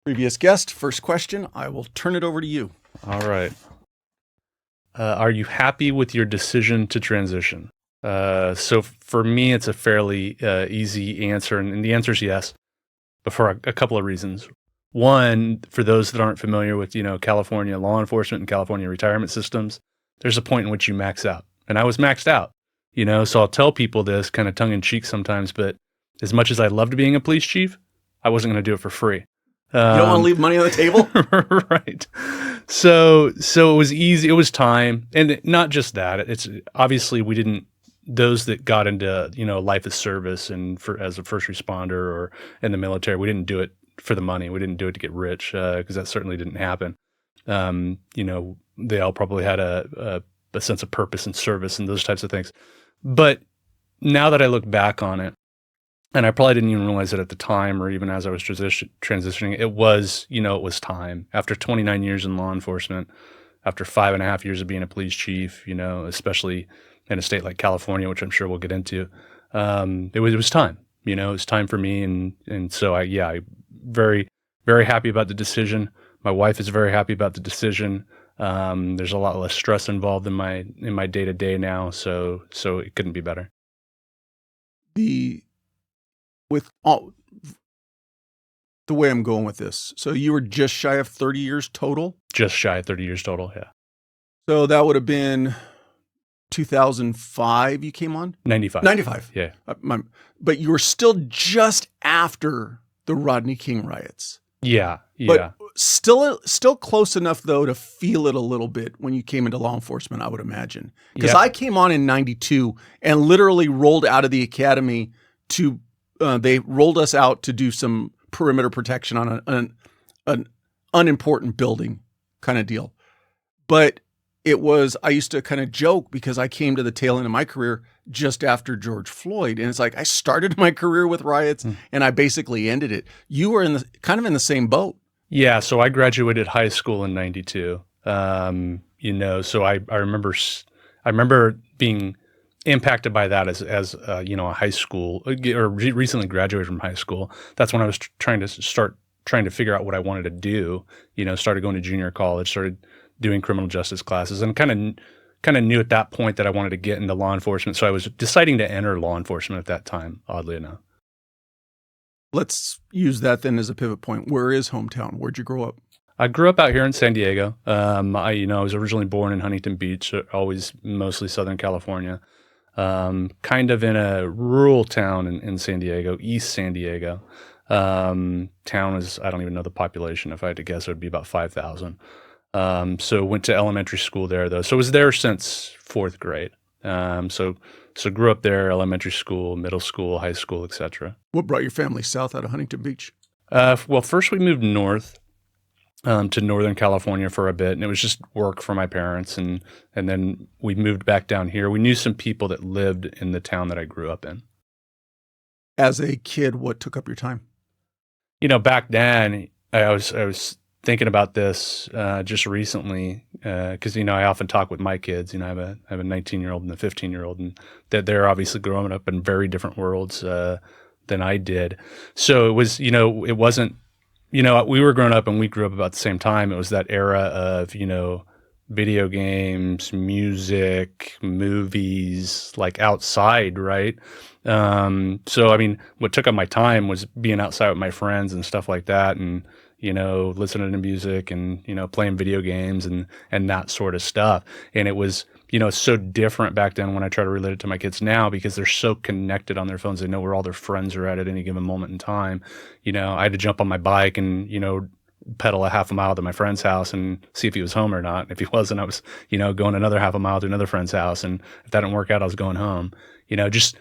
Previous guest, first question. I will turn it over to you. All right. Are you happy with your decision to transition? So for me, it's a fairly easy answer, and the answer is yes, but for a couple of reasons. One, for those that aren't familiar with, California law enforcement and California retirement systems, there's a point in which you max out, and I was maxed out. So I'll tell people this kind of tongue in cheek sometimes, but as much as I loved being a police chief, I wasn't going to do it for free. You don't want to leave money on the table? Right. So it was easy. It was time. And not just that. It's obviously those that got into, life of service and as a first responder or in the military, we didn't do it for the money. We didn't do it to get rich because that certainly didn't happen. They all probably had a sense of purpose and service and those types of things. But now that I look back on it, and I probably didn't even realize it at the time or even as I was transitioning, it was time. After 29 years in law enforcement, after 5.5 years of being a police chief, especially in a state like California, which I'm sure we'll get into, it was time. It was time for me. And so I very, very happy about the decision. My wife is very happy about the decision. There's a lot less stress involved in my day-to-day now. So it couldn't be better. With all the way I'm going with this, so you were just shy of 30 years total? Just shy of 30 years total, yeah. So that would have been 2005 you came on? 95. 95. Yeah. But you were still just after the Rodney King riots. Yeah. But still close enough, though, to feel it a little bit when you came into law enforcement, I would imagine. Because I came on in 92 and literally rolled out of the academy to they rolled us out to do some perimeter protection on an unimportant building kind of deal. But I used to kind of joke because I came to the tail end of my career just after George Floyd. And it's like, I started my career with riots and I basically ended it. You were in the same boat. Yeah. So I graduated high school in 92. So I remember being impacted by that as a high school or recently graduated from high school. That's when I was trying to figure out what I wanted to do. Started going to junior college, started doing criminal justice classes, and kind of knew at that point that I wanted to get into law enforcement. So I was deciding to enter law enforcement at that time, oddly enough. Let's use that then as a pivot point. Where is hometown? Where'd you grow up? I grew up out here in San Diego. I was originally born in Huntington Beach, always mostly Southern California. Kind of in a rural town in San Diego, East San Diego. Town is, I don't even know the population. If I had to guess, it would be about 5,000. So went to elementary school there though. So I was there since 4th grade. So grew up there, elementary school, middle school, high school, etc. What brought your family south out of Huntington Beach? Well, first we moved north. To Northern California for a bit, and it was just work for my parents, and then we moved back down here. We knew some people that lived in the town that I grew up in. As a kid, what took up your time? Back then, I was thinking about this just recently because I often talk with my kids. I have a 19-year-old and a 15-year-old, and they're obviously growing up in very different worlds than I did. So it was, it wasn't. We were growing up and we grew up about the same time. It was that era of, video games, music, movies, like outside, right? What took up my time was being outside with my friends and stuff like that, and, listening to music and, playing video games and that sort of stuff. And it was, it's so different back then when I try to relate it to my kids now because they're so connected on their phones. They know where all their friends are at any given moment in time. I had to jump on my bike and, pedal a half a mile to my friend's house and see if he was home or not. And if he wasn't, I was, going another half a mile to another friend's house. And if that didn't work out, I was going home. Just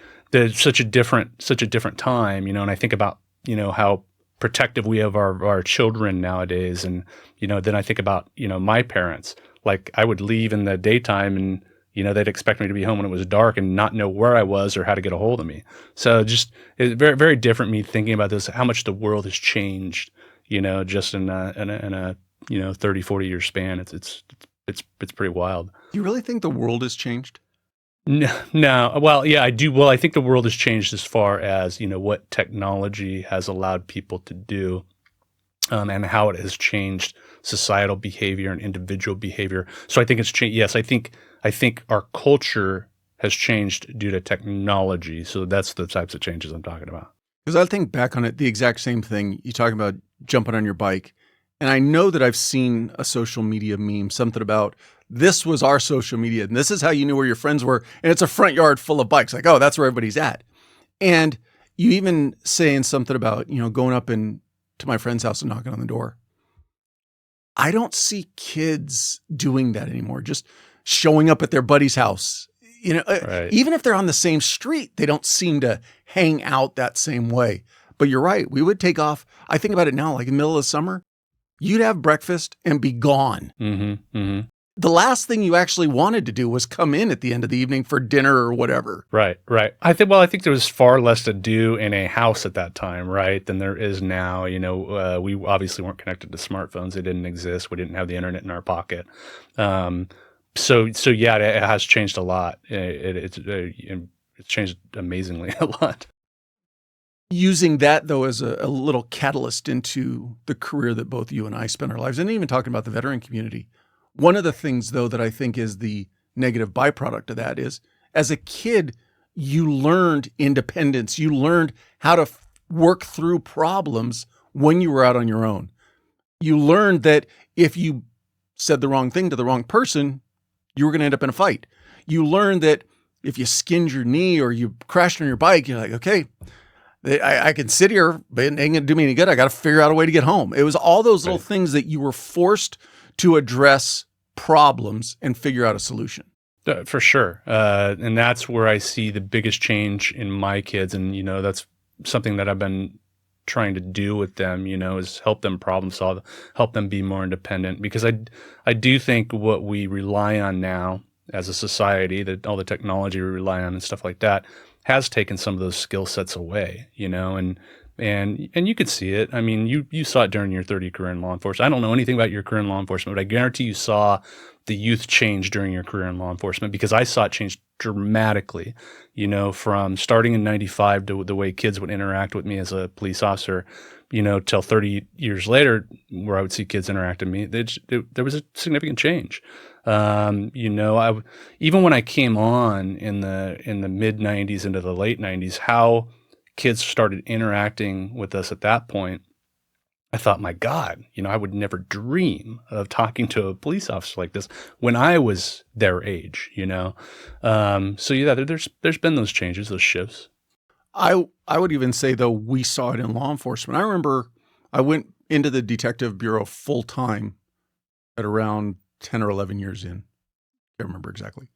such a different time, and I think about, how protective we have our children nowadays. And, then I think about, my parents. Like I would leave in the daytime and, they'd expect me to be home when it was dark and not know where I was or how to get a hold of me. So just it's very, very different me thinking about this, how much the world has changed, just in a 30, 40 year span. It's pretty wild. Do you really think the world has changed? No. Well, yeah, I do. Well, I think the world has changed as far as, what technology has allowed people to do. and how it has changed societal behavior and individual behavior. So I think it's changed. Yes, I think our culture has changed due to technology. So that's the types of changes I'm talking about. Because I think back on it, the exact same thing. You talking about jumping on your bike. And I know that I've seen a social media meme, something about this was our social media and this is how you knew where your friends were. And it's a front yard full of bikes. Like, oh, that's where everybody's at. And you even saying something about, going up to my friend's house and knocking on the door. I don't see kids doing that anymore. Just showing up at their buddy's house. Right. Even if they're on the same street, they don't seem to hang out that same way. But you're right. We would take off. I think about it now, like in the middle of the summer, you'd have breakfast and be gone. Mm-hmm, mm-hmm. The last thing you actually wanted to do was come in at the end of the evening for dinner or whatever. Right. I think there was far less to do in a house at that time, right, than there is now. We obviously weren't connected to smartphones. They didn't exist. We didn't have the internet in our pocket. So yeah, it has changed a lot. It's changed amazingly a lot. Using that, though, as a little catalyst into the career that both you and I spent our lives, and even talking about the veteran community, one of the things, though, that I think is the negative byproduct of that is, as a kid, you learned independence. You learned how to work through problems when you were out on your own. You learned that if you said the wrong thing to the wrong person, you were going to end up in a fight. You learned that if you skinned your knee or you crashed on your bike, you're like, okay, I can sit here, but it ain't going to do me any good. I got to figure out a way to get home. It was all those little things that you were forced to address problems and figure out a solution. For sure. And that's where I see the biggest change in my kids. And, that's something that I've been trying to do with them, is help them problem solve, help them be more independent. Because I do think what we rely on now as a society, that all the technology we rely on and stuff like that, has taken some of those skill sets away, and you could see it. I mean, you saw it during your 30 career in law enforcement. I don't know anything about your career in law enforcement, but I guarantee you saw the youth change during your career in law enforcement, because I saw it change dramatically, from starting in 95 to the way kids would interact with me as a police officer, till 30 years later, where I would see kids interact with me. There was a significant change. Even when I came on in the mid 90s into the late 90s, how kids started interacting with us at that point, I thought, my God, I would never dream of talking to a police officer like this when I was their age, So yeah, there's been those changes, those shifts. I would even say, though, we saw it in law enforcement. I remember I went into the detective bureau full time at around 10 or 11 years in. Can't remember exactly.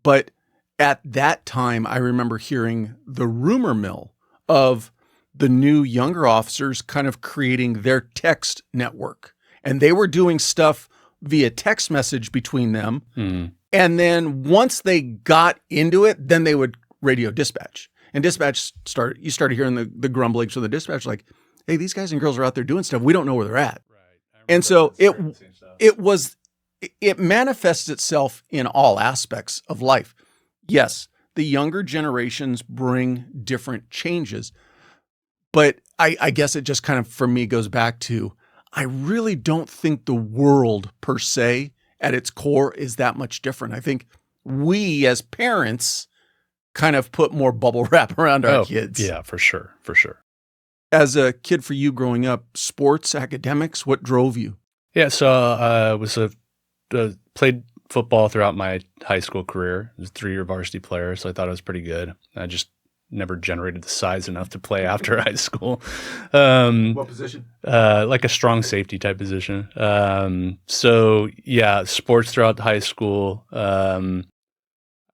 But at that time, I remember hearing the rumor mill of the new younger officers kind of creating their text network. And they were doing stuff via text message between them. Mm. And then once they got into it, then they would radio dispatch. And dispatch you started hearing the grumblings from the dispatch, like, hey, these guys and girls are out there doing stuff. We don't know where they're at. Right. And so it manifests itself in all aspects of life. Yes, the younger generations bring different changes, but I guess it just kind of, for me, goes back to, I really don't think the world per se at its core is that much different. I think we as parents kind of put more bubble wrap around our kids. Yeah, for sure. As a kid, for you growing up, sports, academics, what drove you? Yeah, so I played football throughout my high school career. I was a 3-year varsity player, so I thought I was pretty good. I just never generated the size enough to play after high school. What position? Like a strong safety type position. So yeah, sports throughout high school.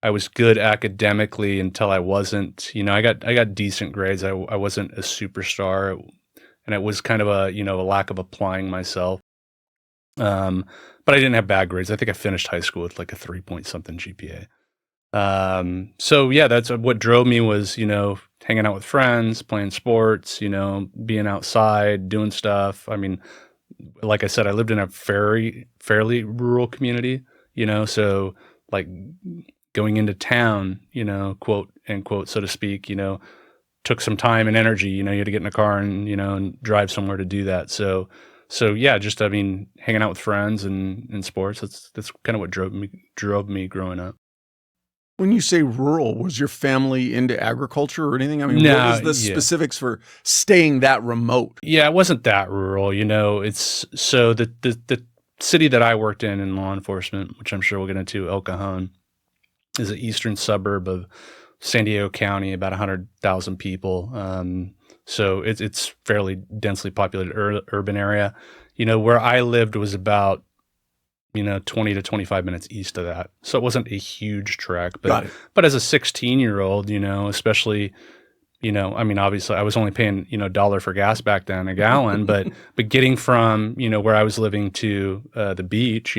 I was good academically until I wasn't. I got decent grades. I wasn't a superstar, and it was kind of a lack of applying myself. But I didn't have bad grades. I think I finished high school with like a 3-point-something GPA. So yeah, that's what drove me was, hanging out with friends, playing sports, being outside, doing stuff. I mean, like I said, I lived in a fairly rural community, so like going into town, quote unquote, so to speak, took some time and energy. You had to get in a car and, and drive somewhere to do that. So yeah, just, hanging out with friends and sports, that's kind of what drove me growing up. When you say rural, was your family into agriculture or anything? I mean, No, what was the specifics for staying that remote? Yeah, it wasn't that rural. It's so the city that I worked in law enforcement, which I'm sure we'll get into, El Cajon, is an eastern suburb of San Diego County, about 100,000 people. So it's fairly densely populated urban area. Where I lived was about 20 to 25 minutes east of that. So it wasn't a huge trek, but as a 16-year-old, especially, obviously I was only paying, $1 for gas back then, a gallon, but getting from, where I was living to the beach,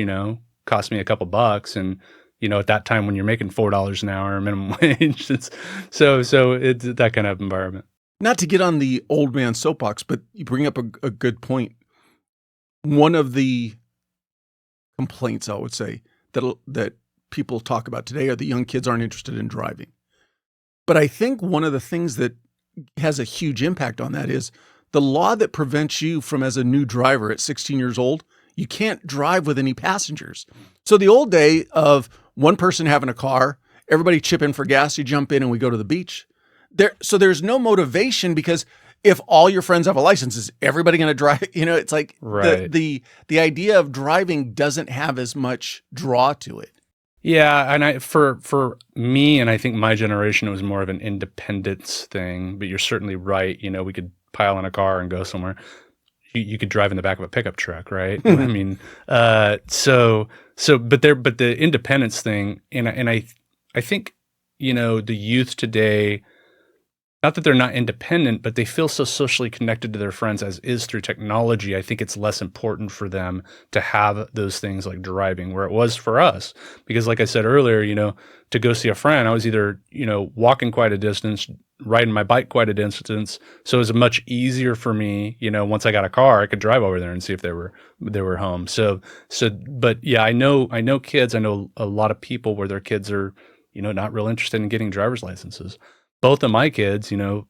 cost me a couple bucks. And, at that time when you're making $4 an hour minimum wage, it's that kind of environment. Not to get on the old man soapbox, but you bring up a good point. One of the complaints, I would say, that people talk about today are the young kids aren't interested in driving. But I think one of the things that has a huge impact on that is the law that prevents you from, as a new driver at 16 years old, you can't drive with any passengers. So the old day of one person having a car, everybody chip in for gas, you jump in and we go to the beach. So there's no motivation, because if all your friends have a license, is everybody going to drive? It's like right. the idea of driving doesn't have as much draw to it. Yeah, and for me, and I think my generation, it was more of an independence thing. But you're certainly right. We could pile in a car and go somewhere. You could drive in the back of a pickup truck, right? I mean, but the independence thing, and I think the youth today. Not that they're not independent, but they feel so socially connected to their friends as is through technology. I think it's less important for them to have those things like driving, where it was for us. Because like I said earlier, to go see a friend, I was either, walking quite a distance, riding my bike quite a distance. So it was much easier for me, once I got a car, I could drive over there and see if they were home. But yeah, I know kids, I know a lot of people where their kids are, not real interested in getting driver's licenses. Both of my kids, one's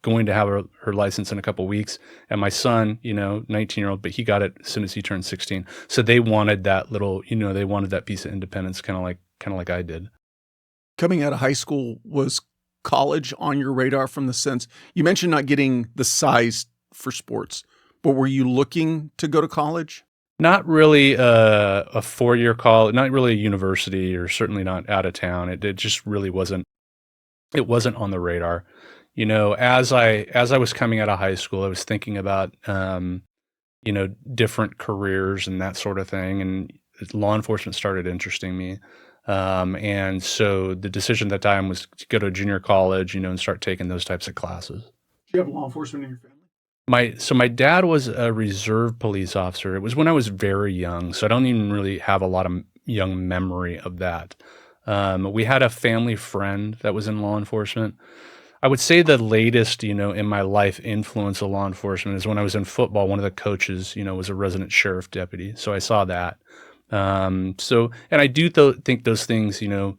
going to have her license in a couple of weeks, and my son, 19-year-old, but he got it as soon as he turned 16. So they wanted that little, they wanted that piece of independence, kind of like I did. Coming out of high school, was college on your radar from the sense you mentioned not getting the size for sports, but were you looking to go to college? Not really a 4-year college, not really a university, or certainly not out of town. It just really wasn't. It wasn't on the radar. As I was coming out of high school, I was thinking about different careers and that sort of thing, and law enforcement started interesting me. And so the decision at that time was to go to junior college, and start taking those types of classes. Do you have law enforcement in your family? My dad was a reserve police officer. It was when I was very young, so I don't even really have a lot of young memory of that. We had a family friend that was in law enforcement. I would say the latest, in my life influence of law enforcement is when I was in football. One of the coaches, was a resident sheriff deputy, so I saw that. And I do think those things, while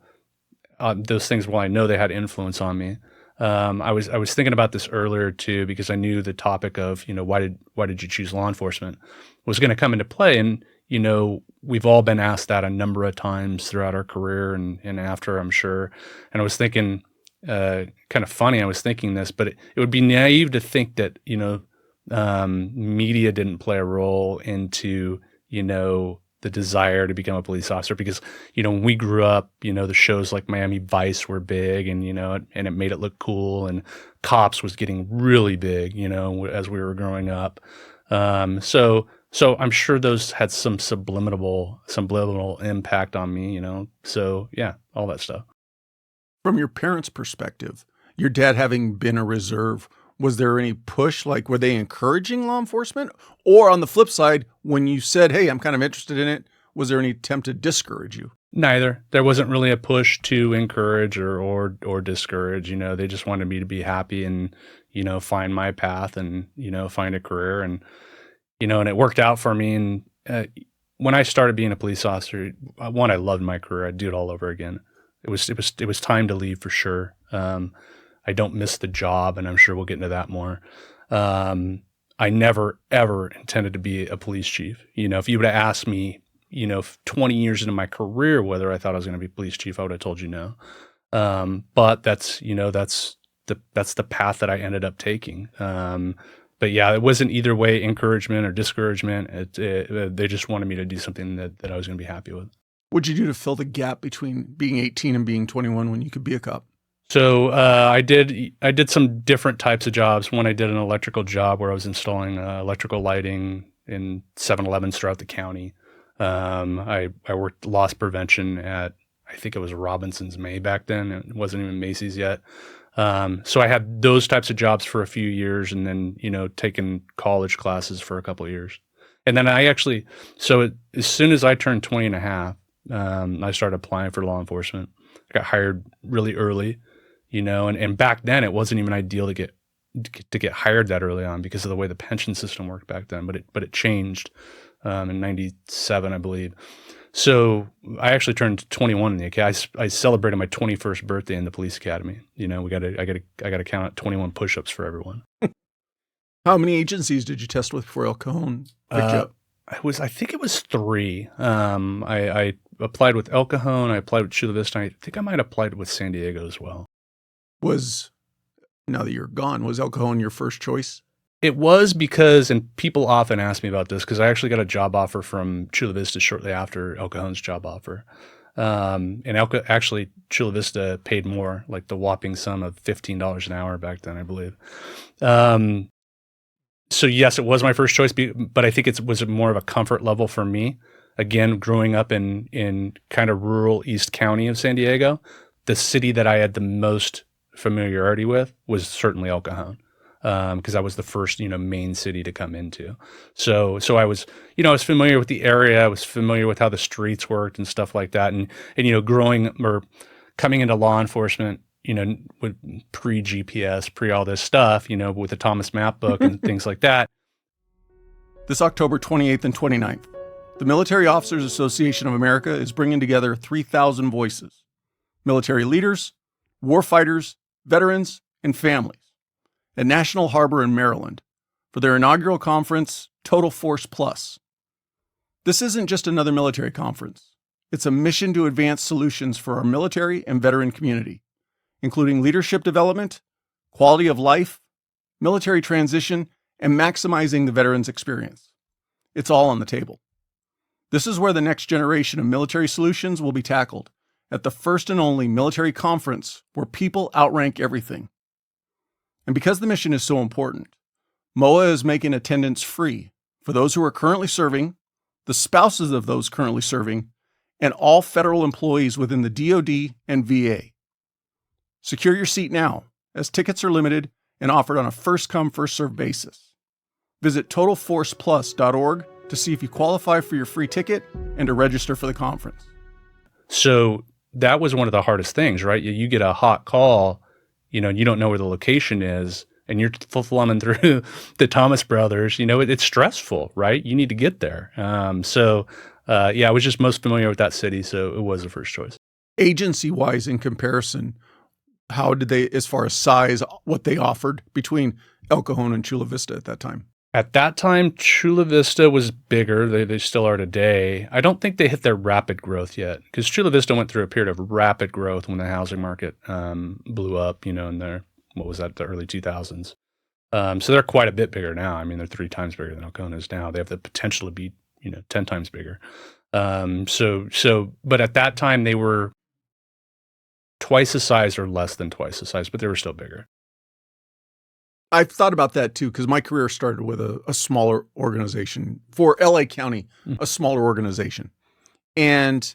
I know they had influence on me. I was thinking about this earlier too, because I knew the topic of, why did you choose law enforcement was going to come into play. And, we've all been asked that a number of times throughout our career and after, I'm sure. And I was thinking, kind of funny, I was thinking this, but it would be naive to think that, media didn't play a role into, the desire to become a police officer, because, when we grew up, the shows like Miami Vice were big, and, and it made it look cool, and Cops was getting really big, as we were growing up. So I'm sure those had some subliminal impact on me, so yeah, all that stuff. From your parents' perspective, your dad having been a reserve, was there any push? Like, were they encouraging law enforcement? Or on the flip side, when you said, hey, I'm kind of interested in it, was there any attempt to discourage you? Neither. There wasn't really a push to encourage or discourage. They just wanted me to be happy and, find my path and, find a career. And, and it worked out for me. And when I started being a police officer, one, I loved my career. I'd do it all over again. It was time to leave for sure. I don't miss the job, and I'm sure we'll get into that more. I never, ever intended to be a police chief. If you would have asked me, 20 years into my career, whether I thought I was going to be police chief, I would have told you no. But that's the path that I ended up taking. But yeah, it wasn't either way encouragement or discouragement. They just wanted me to do something that I was going to be happy with. What'd you do to fill the gap between being 18 and being 21 when you could be a cop? So I did some different types of jobs. One, I did an electrical job where I was installing electrical lighting in 7-Elevens throughout the county. I worked loss prevention at, I think it was Robinson's May back then. It wasn't even Macy's yet. So I had those types of jobs for a few years, and then, taken college classes for a couple of years. And then as soon as I turned 20 and a half, I started applying for law enforcement. I got hired really early, and back then it wasn't even ideal to get hired that early on because of the way the pension system worked back then. But it changed in '97, I believe. So I actually turned 21 in the academy. I celebrated my 21st birthday in the police academy. I got to count out 21 push-ups for everyone. How many agencies did you test with before El Cajon picked you up? I think it was 3. I applied with El Cajon. I applied with Chula Vista. I think I might have applied with San Diego as well. Now that you're gone, was El Cajon your first choice? It was because, and people often ask me about this, because I actually got a job offer from Chula Vista shortly after El Cajon's job offer. And actually, Chula Vista paid more, like the whopping sum of $15 an hour back then, I believe. So yes, it was my first choice, but I think it was more of a comfort level for me. Again, growing up in kind of rural East County of San Diego, the city that I had the most familiarity with was certainly El Cajon. Because that was the first, main city to come into. So I was, I was familiar with the area. I was familiar with how the streets worked and stuff like that. And growing or coming into law enforcement, with pre-GPS, pre all this stuff, with the Thomas Map book and things like that. This October 28th and 29th, the Military Officers Association of America is bringing together 3,000 voices: military leaders, warfighters, veterans, and families at National Harbor in Maryland for their inaugural conference, Total Force Plus. This isn't just another military conference. It's a mission to advance solutions for our military and veteran community, including leadership development, quality of life, military transition, and maximizing the veterans' experience. It's all on the table. This is where the next generation of military solutions will be tackled, at the first and only military conference where people outrank everything. And because the mission is so important, MOA is making attendance free for those who are currently serving, the spouses of those currently serving, and all federal employees within the DoD and VA. Secure your seat now, as tickets are limited and offered on a first-come, first-served basis. Visit TotalForcePlus.org to see if you qualify for your free ticket and to register for the conference. So that was one of the hardest things, right? You get a hot call, you don't know where the location is, and you're flumming through the Thomas Brothers. It's stressful, right? You need to get there. I was just most familiar with that city, so it was the first choice. Agency-wise, in comparison, how did they, as far as size, what they offered between El Cajon and Chula Vista at that time? At that time, Chula Vista was bigger. They still are today. I don't think they hit their rapid growth yet, because Chula Vista went through a period of rapid growth when the housing market blew up, in the early 2000s. So they're quite a bit bigger now. I mean, they're 3 times bigger than El Cajon is now. They have the potential to be, 10 times bigger. But at that time, they were twice the size or less than twice the size, but they were still bigger. I've thought about that too, because my career started with a smaller organization for LA County, a smaller organization. And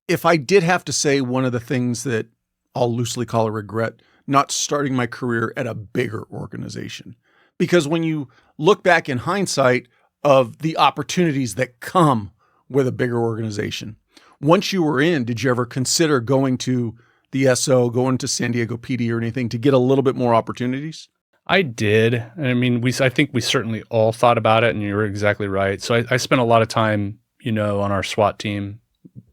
if I did have to say one of the things that I'll loosely call a regret, not starting my career at a bigger organization, because when you look back in hindsight of the opportunities that come with a bigger organization, once you were in, did you ever consider going to the SO, going to San Diego PD or anything to get a little bit more opportunities? I did. I mean, I think we certainly all thought about it, and you were exactly right. So I spent a lot of time, on our SWAT team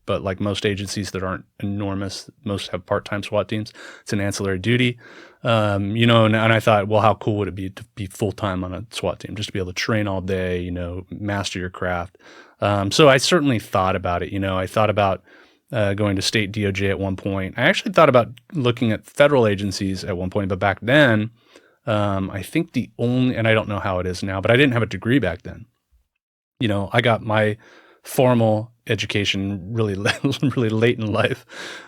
but like most agencies that aren't enormous, most have part-time SWAT teams. It's an ancillary duty. You know, and I thought, well, how cool would it be to be full-time on a SWAT team, just to be able to train all day, you know, master your craft. So I certainly thought about it. You know, I thought about going to state DOJ at one point. I actually thought about looking at federal agencies at one point, but back then, I think the only, and I don't know how it is now, but I didn't have a degree back then. You know, I got my formal education really, really late in life.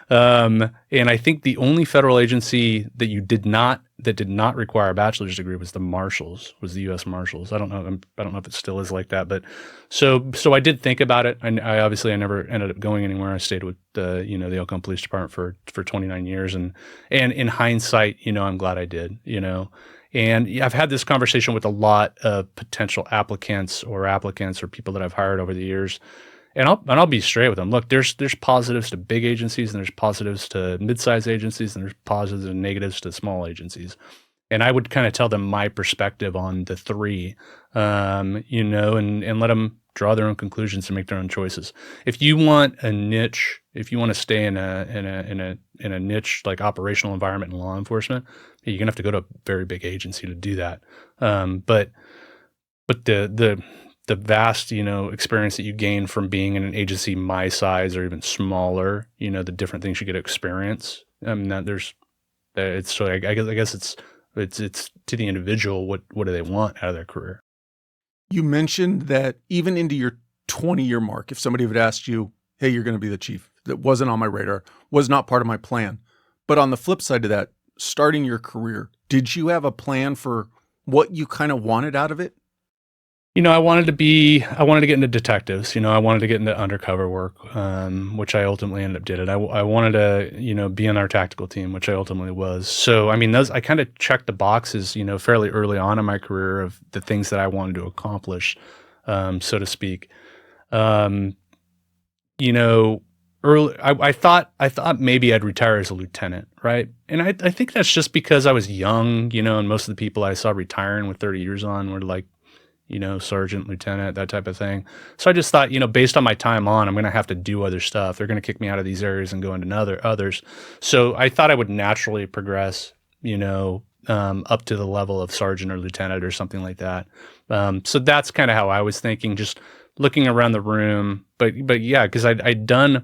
And I think the only federal agency that did not require a bachelor's degree was the U.S. Marshals. I don't know if it still is like that, but so I did think about it. I obviously never ended up going anywhere. I stayed with the Oakland Police Department for 29 years. And in hindsight, you know, I'm glad I did, you know. And I've had this conversation with a lot of potential applicants or people that I've hired over the years. And I'll be straight with them. Look, there's positives to big agencies, and there's positives to mid-sized agencies, and there's positives and negatives to small agencies. And I would kind of tell them my perspective on the three, you know, and let them draw their own conclusions and make their own choices. If you want a niche, if you want to stay in a niche like operational environment in law enforcement, you're gonna have to go to a very big agency to do that. But the vast, you know, experience that you gain from being in an agency my size or even smaller, you know, the different things you get to experience. I mean, I guess it's to the individual. What do they want out of their career? You mentioned that even into your 20-year mark, if somebody had asked you, hey, you're going to be the chief, that wasn't on my radar, was not part of my plan. But on the flip side of that, starting your career, did you have a plan for what you kind of wanted out of it? You know, I wanted to get into detectives. You know, I wanted to get into undercover work, which I ultimately ended up did. I wanted to, you know, be on our tactical team, which I ultimately was. So, I mean, I kind of checked the boxes, you know, fairly early on in my career of the things that I wanted to accomplish, so to speak. You know, I thought maybe I'd retire as a lieutenant, right? And I think that's just because I was young, you know, and most of the people I saw retiring with 30 years on were like, you know, sergeant, lieutenant, that type of thing. So I just thought, you know, based on my time on, I'm going to have to do other stuff. They're going to kick me out of these areas and go into others. So I thought I would naturally progress, you know, up to the level of sergeant or lieutenant or something like that. So that's kind of how I was thinking, just looking around the room. But yeah, because I'd done,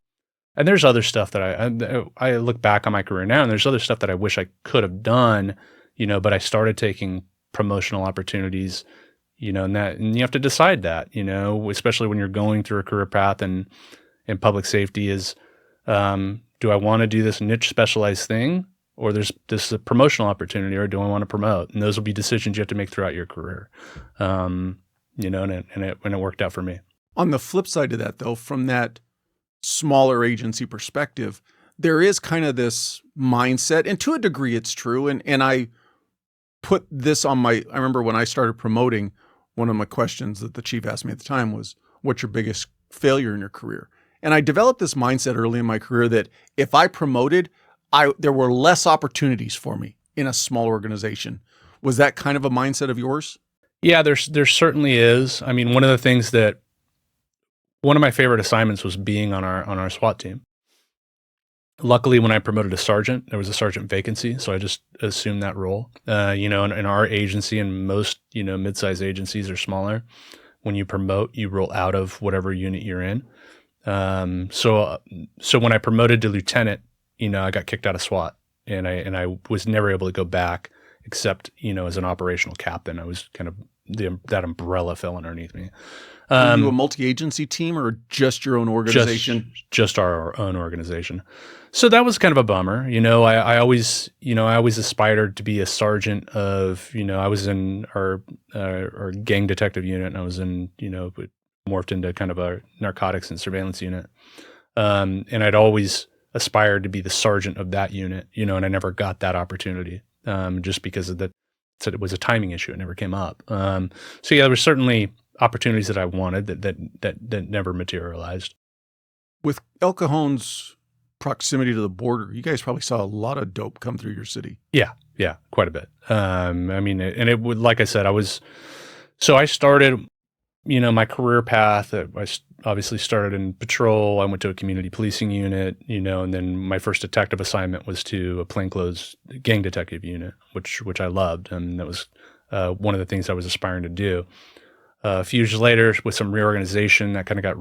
and there's other stuff that I look back on my career now, and there's other stuff that I wish I could have done, you know, but I started taking promotional opportunities. You know, and you have to decide that, you know, especially when you're going through a career path and in public safety is, do I want to do this niche specialized thing, or there's this a promotional opportunity, or do I want to promote? And those will be decisions you have to make throughout your career. You know, and it worked out for me. On the flip side of that, though, from that smaller agency perspective, there is kind of this mindset, and to a degree it's true. And I put this on I remember when I started promoting, one of my questions that the chief asked me at the time was, what's your biggest failure in your career? And I developed this mindset early in my career that if I promoted, there were less opportunities for me in a small organization. Was that kind of a mindset of yours? Yeah, there certainly is. I mean, one of my favorite assignments was being on our SWAT team. Luckily, when I promoted to sergeant, there was a sergeant vacancy, so I just assumed that role. You know, in our agency and most, you know, mid-sized agencies are smaller. When you promote, you roll out of whatever unit you're in. So when I promoted to lieutenant, you know, I got kicked out of SWAT, and I was never able to go back, except, you know, as an operational captain. I was kind of that umbrella fell underneath me. Were you a multi-agency team or just your own organization? Just our own organization. So that was kind of a bummer. You know, I always aspired to be a sergeant of, you know, I was in our gang detective unit, and I was in, you know, morphed into kind of a narcotics and surveillance unit. And I'd always aspired to be the sergeant of that unit, you know, and I never got that opportunity, just because of that. It was a timing issue. It never came up. So yeah, there were certainly opportunities that I wanted that never materialized. With El Cajon's proximity to the border, you guys probably saw a lot of dope come through your city. Yeah, quite a bit. I mean, and it would, like I said, I started, you know, my career path. obviously started in patrol. I went to a community policing unit, and then my first detective assignment was to a plainclothes gang detective unit, which I loved, and that was one of the things I was aspiring to do. A few years later, with some reorganization, I kind of got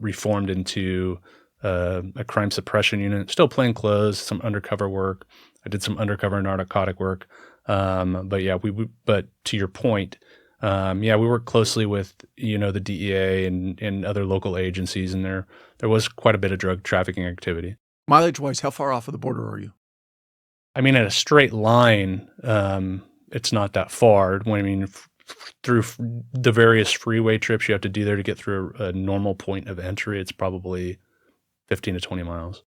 reformed into a crime suppression unit. Still plainclothes, some undercover work. I did some undercover narcotic work. But yeah, but to your point, we worked closely with, the DEA and other local agencies, and there was quite a bit of drug trafficking activity. Mileage-wise, how far off of the border are you? I mean, at a straight line, it's not that far. Through the various freeway trips you have to do there to get through a normal point of entry, it's probably 15 to 20 miles.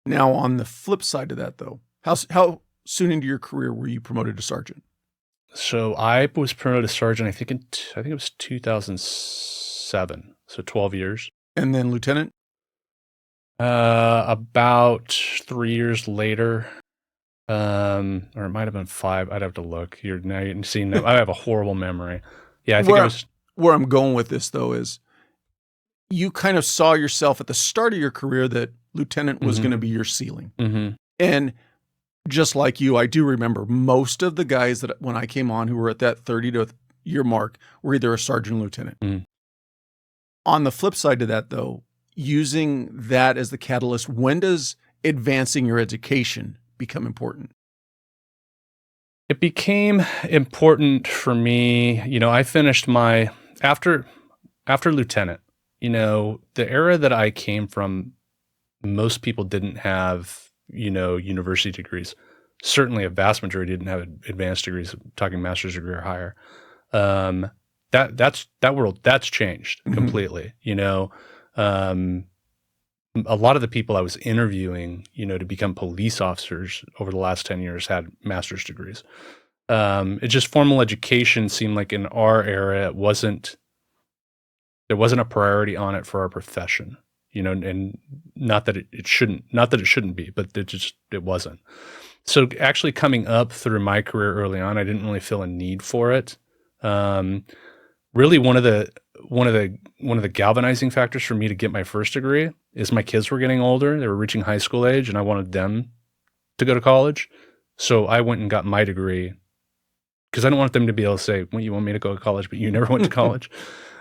Now, on the flip side of that, though, how soon into your career were you promoted to sergeant? So I was promoted to sergeant, I think it was 2007, so 12 years. And then lieutenant? About 3 years later, or it might have been 5. I'd have to look. You're seeing. I have a horrible memory. Yeah, I think it was. Where I'm going with this, though, is you kind of saw yourself at the start of your career that lieutenant was going to be your ceiling. Mm-hmm. And just like you, I do remember most of the guys that when I came on who were at that 30 to year mark were either a sergeant or lieutenant. Mm. On the flip side to that, though, using that as the catalyst, when does advancing your education become important? It became important for me. I finished after lieutenant, the era that I came from, most people didn't have, university degrees. Certainly a vast majority didn't have advanced degrees, talking master's degree or higher. That's changed completely. A lot of the people I was interviewing, to become police officers over the last 10 years had master's degrees. It just formal education seemed like in our era, there wasn't a priority on it for our profession, and not that it shouldn't be, but it wasn't. So actually coming up through my career early on, I didn't really feel a need for it. Really one of the galvanizing factors for me to get my first degree is my kids were getting older. They were reaching high school age and I wanted them to go to college. So I went and got my degree because I don't want them to be able to say, well, you want me to go to college, but you never went to college.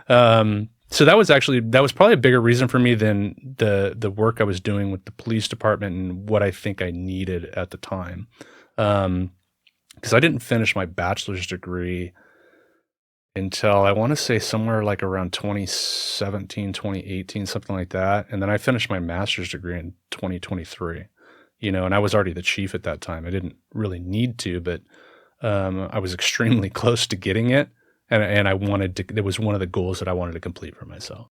So that was probably a bigger reason for me than the work I was doing with the police department and what I think I needed at the time. Because I didn't finish my bachelor's degree until I want to say somewhere like around 2017, 2018, something like that. And then I finished my master's degree in 2023, and I was already the chief at that time. I didn't really need to, but I was extremely close to getting it. And I wanted to, it was one of the goals that I wanted to complete for myself.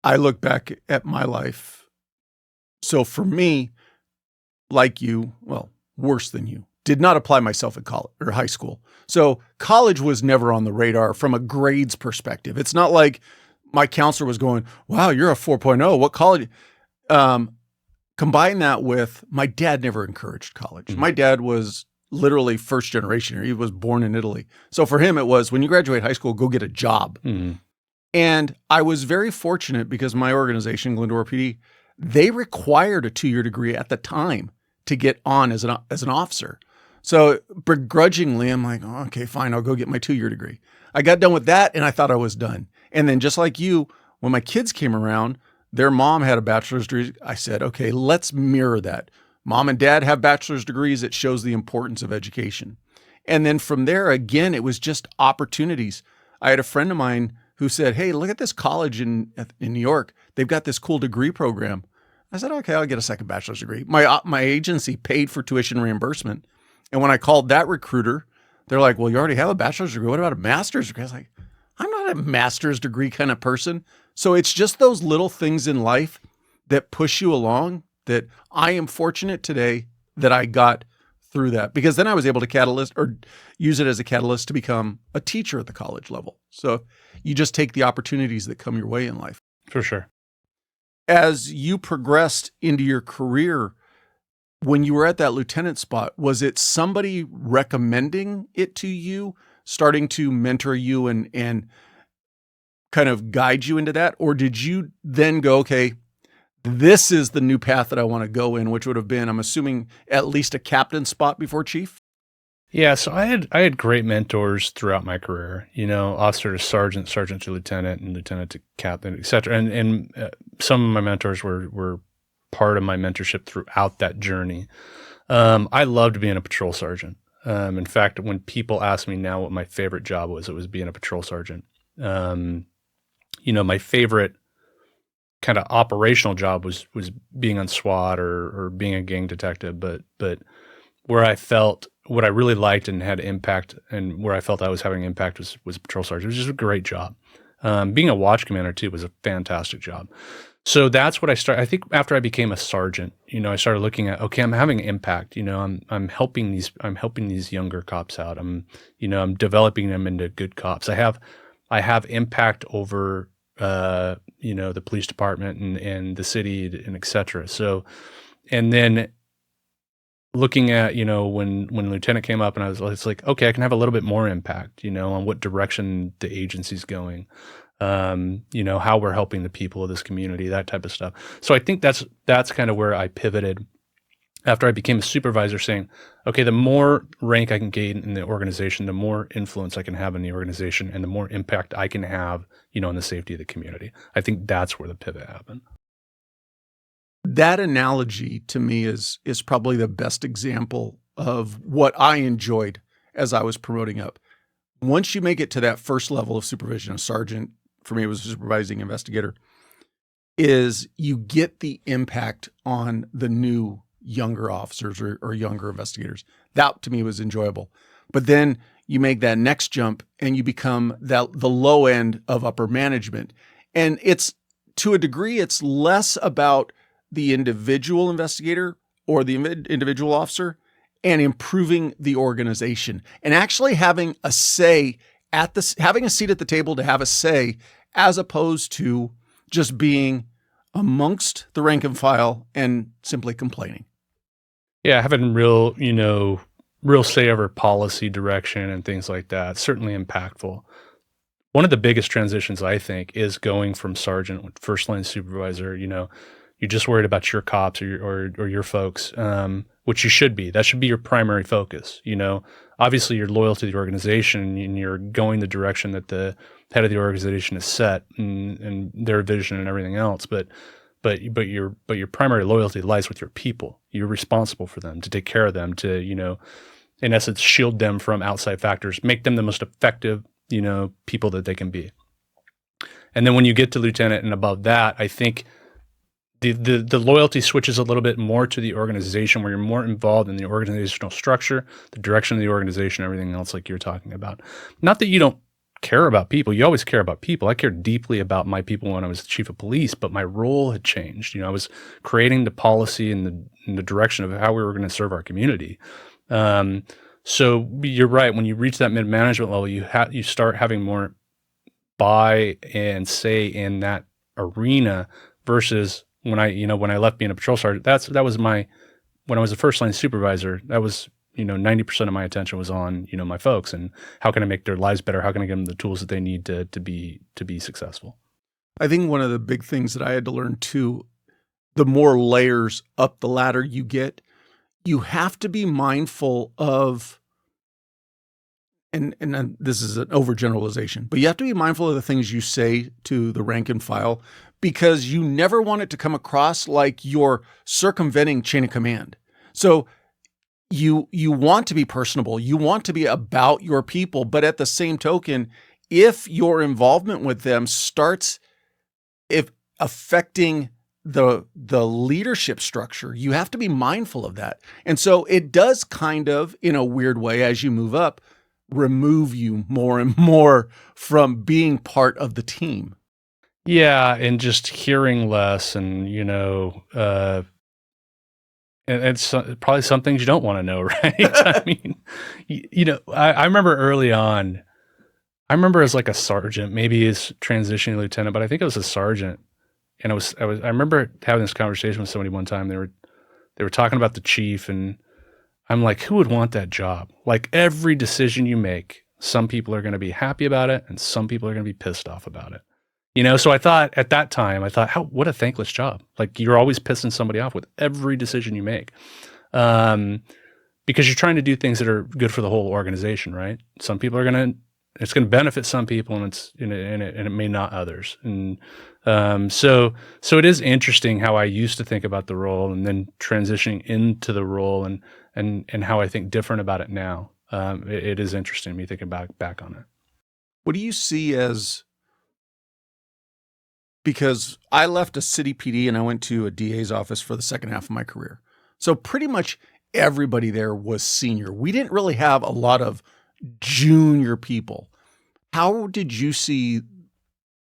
I look back at my life. So for me, like you, well, worse than you, did not apply myself at college or high school. So college was never on the radar from a grades perspective. It's not like my counselor was going, wow, you're a 4.0. What college? Combine that with my dad never encouraged college. Mm-hmm. My dad was literally first generation here. He was born in Italy. So for him, it was when you graduate high school, go get a job. Mm-hmm. And I was very fortunate because my organization, Glendora PD, they required a 2-year degree at the time to get on as an officer. So begrudgingly, I'm like, oh, okay, fine, I'll go get my 2-year degree. I got done with that and I thought I was done. And then just like you, when my kids came around, their mom had a bachelor's degree. I said, okay, let's mirror that. Mom and dad have bachelor's degrees. It shows the importance of education. And then from there, again, it was just opportunities. I had a friend of mine who said, hey, look at this college in New York. They've got this cool degree program. I said, okay, I'll get a second bachelor's degree. My agency paid for tuition reimbursement. And when I called that recruiter, they're like, well, you already have a bachelor's degree. What about a master's degree? I was like, I'm not a master's degree kind of person. So it's just those little things in life that push you along that I am fortunate today that I got through that, because then I was able to use it as a catalyst to become a teacher at the college level. So you just take the opportunities that come your way in life. For sure. As you progressed into your career, when you were at that lieutenant spot, was it somebody recommending it to you, starting to mentor you and kind of guide you into that? Or did you then go, okay, this is the new path that I want to go in, which would have been, I'm assuming, at least a captain spot before chief? Yeah, so I had great mentors throughout my career, officer to sergeant, sergeant to lieutenant, and lieutenant to captain, et cetera. And some of my mentors were part of my mentorship throughout that journey. I loved being a patrol sergeant. In fact, when people ask me now what my favorite job was, it was being a patrol sergeant. My favorite kind of operational job was being on SWAT or being a gang detective, but where I felt what I really liked and had impact, and where I felt I was having impact was a patrol sergeant. It was just a great job. Being a watch commander too was a fantastic job. So that's what I started. I think after I became a sergeant, I started looking at, okay, I'm having impact. I'm helping these younger cops out. I'm developing them into good cops. I have impact over the police department and the city and et cetera. So, and then looking at, when lieutenant came up, and it's like, okay, I can have a little bit more impact, on what direction the agency's going, how we're helping the people of this community, that type of stuff. So I think that's kind of where I pivoted after I became a supervisor, saying, okay, the more rank I can gain in the organization, the more influence I can have in the organization, and the more impact I can have, on the safety of the community. I think that's where the pivot happened. That analogy to me is probably the best example of what I enjoyed as I was promoting up. Once you make it to that first level of supervision, a sergeant, for me it was a supervising investigator, is you get the impact on the new younger officers or younger investigators. That to me was enjoyable. But then you make that next jump and you become the low end of upper management. And it's, to a degree, it's less about the individual investigator or the individual officer and improving the organization and actually having a say having a seat at the table to have a say, as opposed to just being amongst the rank and file and simply complaining. Yeah, having real say over policy direction and things like that, certainly impactful. One of the biggest transitions, I think, is going from sergeant, first line supervisor. You're just worried about your cops or your folks, which you should be. That should be your primary focus. Obviously you're loyal to the organization and you're going the direction that the head of the organization has set and their vision and everything else. But your primary loyalty lies with your people. You're responsible for them, to take care of them, to, in essence, shield them from outside factors, make them the most effective, people that they can be. And then when you get to lieutenant and above that, I think the loyalty switches a little bit more to the organization, where you're more involved in the organizational structure, the direction of the organization, everything else like you're talking about. Not that you don't care about people. You always care about people. I cared deeply about my people when I was the chief of police, but my role had changed. I was creating the policy and the direction of how we were going to serve our community. So you're right. When you reach that mid-management level, you start having more buy and say in that arena versus when I left being a patrol sergeant. When I was a first line supervisor, that was 90% of my attention was on, my folks and how can I make their lives better? How can I give them the tools that they need to be successful? I think one of the big things that I had to learn too, the more layers up the ladder you get, you have to be mindful of, and this is an overgeneralization, but you have to be mindful of the things you say to the rank and file, because you never want it to come across like you're circumventing chain of command. So you want to be personable, you want to be about your people, but at the same token, if your involvement with them starts affecting the leadership structure, you have to be mindful of that. And so it does kind of, in a weird way, as you move up, remove you more and more from being part of the team. Yeah, and just hearing less, and and it's probably some things you don't want to know, right? I mean, I remember early on, I remember as like a sergeant, maybe as transitioning lieutenant, but I think it was a sergeant, and I remember having this conversation with somebody one time. They were talking about the chief, and I'm like, who would want that job? Like, every decision you make, some people are going to be happy about it, and some people are going to be pissed off about it. So I thought at that time, what a thankless job. Like you're always pissing somebody off with every decision you make. Because you're trying to do things that are good for the whole organization, right? It's going to benefit some people and it may not others. And so it is interesting how I used to think about the role and then transitioning into the role and how I think different about it now. It is interesting me thinking back on it. What do you see as, because I left a city PD and I went to a DA's office for the second half of my career. So pretty much everybody there was senior. We didn't really have a lot of junior people. How did you see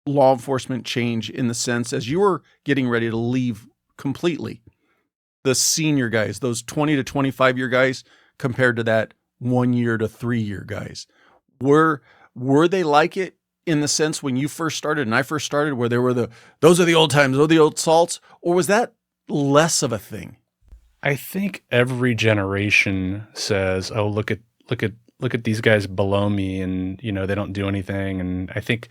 law enforcement change in the sense as you were getting ready to leave completely? The senior guys, those 20 to 25 year guys compared to that 1 year to 3 year guys. Were they like it in the sense when you first started and I first started where there were those are the old times, those are the old salts, or was that less of a thing? I think every generation says, "Oh, look at these guys below me, and they don't do anything." And I think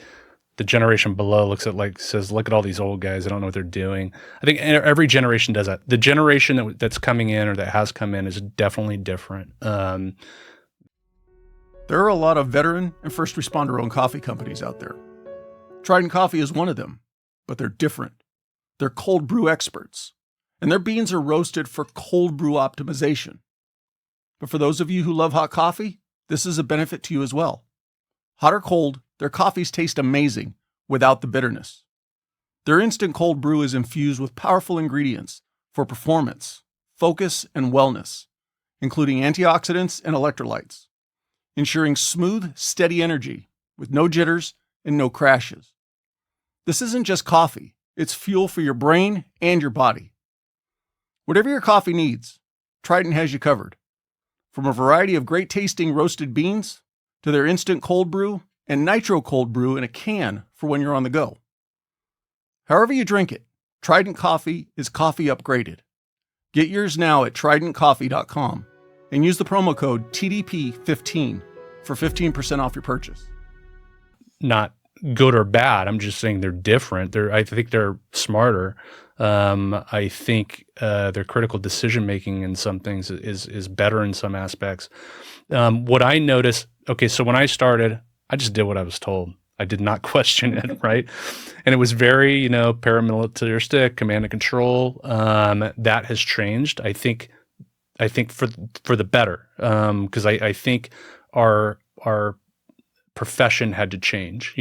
the generation below says, "Look at all these old guys; they don't know what they're doing." I think every generation does that. The generation that's coming in or that has come in is definitely different. There are a lot of veteran and first responder-owned coffee companies out there. Trident Coffee is one of them, but they're different. They're cold brew experts. And their beans are roasted for cold brew optimization. But for those of you who love hot coffee, this is a benefit to you as well. Hot or cold, their coffees taste amazing without the bitterness. Their instant cold brew is infused with powerful ingredients for performance, focus, and wellness, including antioxidants and electrolytes, ensuring smooth, steady energy with no jitters and no crashes. This isn't just coffee, it's fuel for your brain and your body. Whatever your coffee needs, Trident has you covered. From a variety of great tasting roasted beans to their instant cold brew and nitro cold brew in a can for when you're on the go. However you drink it, Trident Coffee is coffee upgraded. Get yours now at tridentcoffee.com and use the promo code TDP15 for 15% off your purchase. Not good or bad. I'm just saying they're different. I think they're smarter. I think their critical decision making in some things is better in some aspects. What I noticed, so when I started, I just did what I was told. I did not question it, right? And it was very, paramilitaristic, command and control. That has changed. I think for the better, because I think our profession had to change,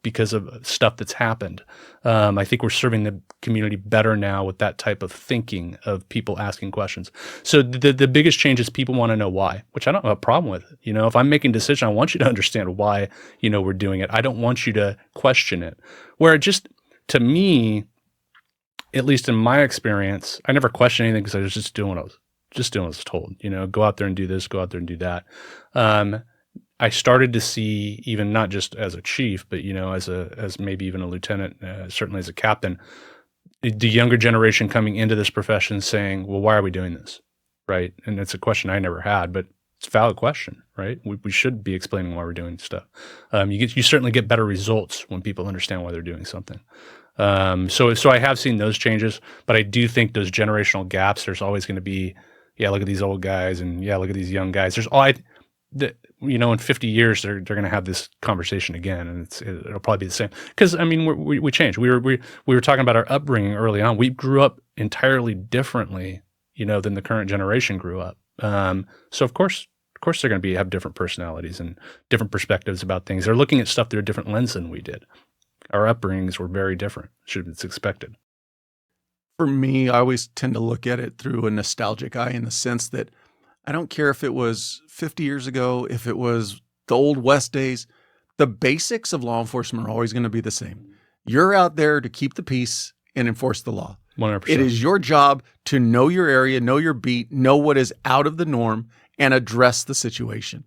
because of stuff that's happened. I think we're serving the community better now with that type of thinking of people asking questions. So the biggest change is people want to know why, which I don't have a problem with. If I'm making a decision, I want you to understand why, we're doing it. I don't want you to question it. Where it just, to me, at least in my experience, I never questioned anything because I was just doing what I was told. Go out there and do this, go out there and do that. I started to see, even not just as a chief, but as maybe even a lieutenant, certainly as a captain, the younger generation coming into this profession saying, "Well, why are we doing this?" Right? And it's a question I never had, but it's a valid question, right? We should be explaining why we're doing stuff. You certainly get better results when people understand why they're doing something. So I have seen those changes, but I do think those generational gaps. There's always going to be, look at these old guys, and look at these young guys. In 50 years, they're going to have this conversation again, and it'll probably be the same. Because we change. We were talking about our upbringing early on. We grew up entirely differently, than the current generation grew up. So of course they're going to have different personalities and different perspectives about things. They're looking at stuff through a different lens than we did. Our upbringings were very different. It's expected. For me, I always tend to look at it through a nostalgic eye in the sense that I don't care if it was 50 years ago, if it was the old West days, the basics of law enforcement are always going to be the same. You're out there to keep the peace and enforce the law. 100%. It is your job to know your area, know your beat, know what is out of the norm, and address the situation.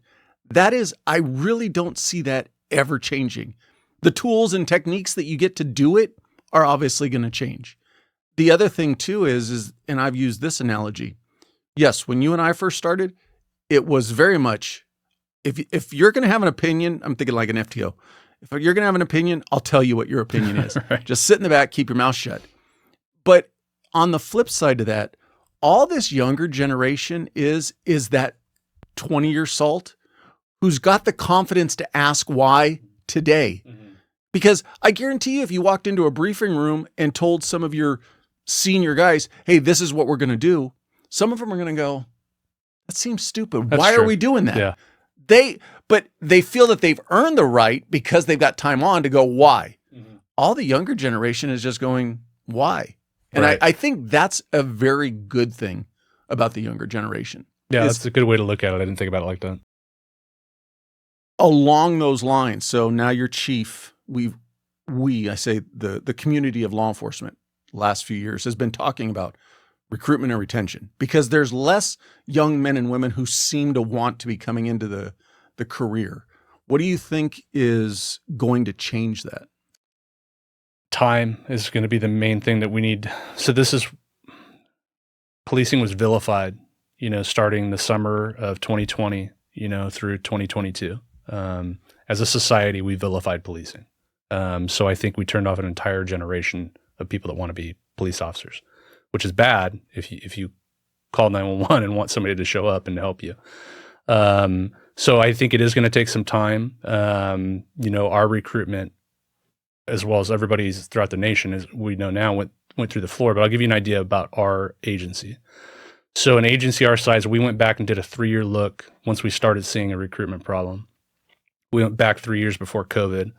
That is, I really don't see that ever changing. The tools and techniques that you get to do it are obviously going to change. The other thing too is, and I've used this analogy, yes, when you and I first started, it was very much, if you're going to have an opinion, I'm thinking like an FTO. If you're going to have an opinion, I'll tell you what your opinion is. Right. Just sit in the back, keep your mouth shut. But on the flip side of that, all this younger generation is that 20-year salt who's got the confidence to ask why today. Mm-hmm. Because I guarantee you, if you walked into a briefing room and told some of your senior guys, hey, this is what we're going to do, some of them are going to go, that seems stupid. Why are we doing that? Yeah. But they feel that they've earned the right because they've got time on to go, why? Mm-hmm. All the younger generation is just going, why? And right. I think that's a very good thing about the younger generation. Yeah, that's a good way to look at it. I didn't think about it like that. Along those lines, so now you're chief. I say the community of law enforcement last few years has been talking about recruitment and retention because there's less young men and women who seem to want to be coming into the career. What do you think is going to change that? Time is going to be the main thing that we need. So policing was vilified, starting the summer of 2020, through 2022. As a society, we vilified policing. So I think we turned off an entire generation of people that want to be police officers, which is bad if you call 911 and want somebody to show up and to help you. So I think it is going to take some time. Our recruitment, as well as everybody's throughout the nation, as we know now, went through the floor. But I'll give you an idea about our agency. So an agency our size, we went back and did a 3-year look once we started seeing a recruitment problem. We went back 3 years before COVID.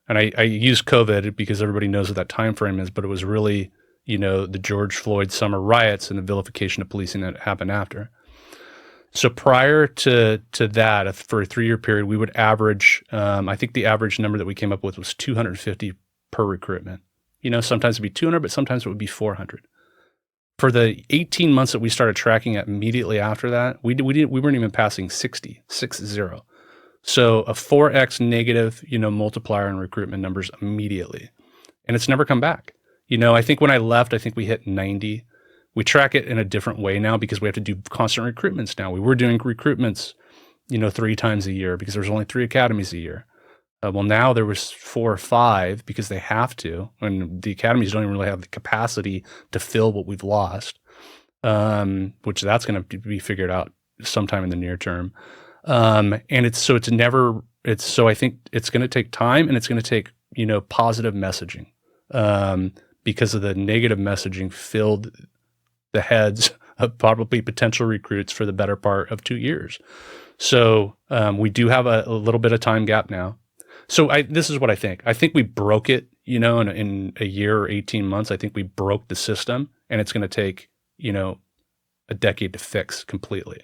And I use COVID because everybody knows what that time frame is, but it was really, the George Floyd summer riots and the vilification of policing that happened after. So prior to that, for a 3-year period, we would average, I think the average number that we came up with was 250 per recruitment. Sometimes it'd be 200, but sometimes it would be 400. For the 18 months that we started tracking it immediately after that, we weren't even passing 60. So a 4x negative, multiplier in recruitment numbers immediately. And it's never come back. I think when I left, I think we hit 90. We track it in a different way now because we have to do constant recruitments now. We were doing recruitments, 3 times a year because there's only 3 academies a year. Well, now there was 4 or 5 because they have to, and the academies don't even really have the capacity to fill what we've lost, which that's going to be figured out sometime in the near term. And so I think it's going to take time and it's going to take, positive messaging, because of the negative messaging filled the heads of probably potential recruits for the better part of 2 years. So, we do have a little bit of time gap now. So this is what I think. I think we broke it, in a year or 18 months. I think we broke the system and it's going to take, a decade to fix completely.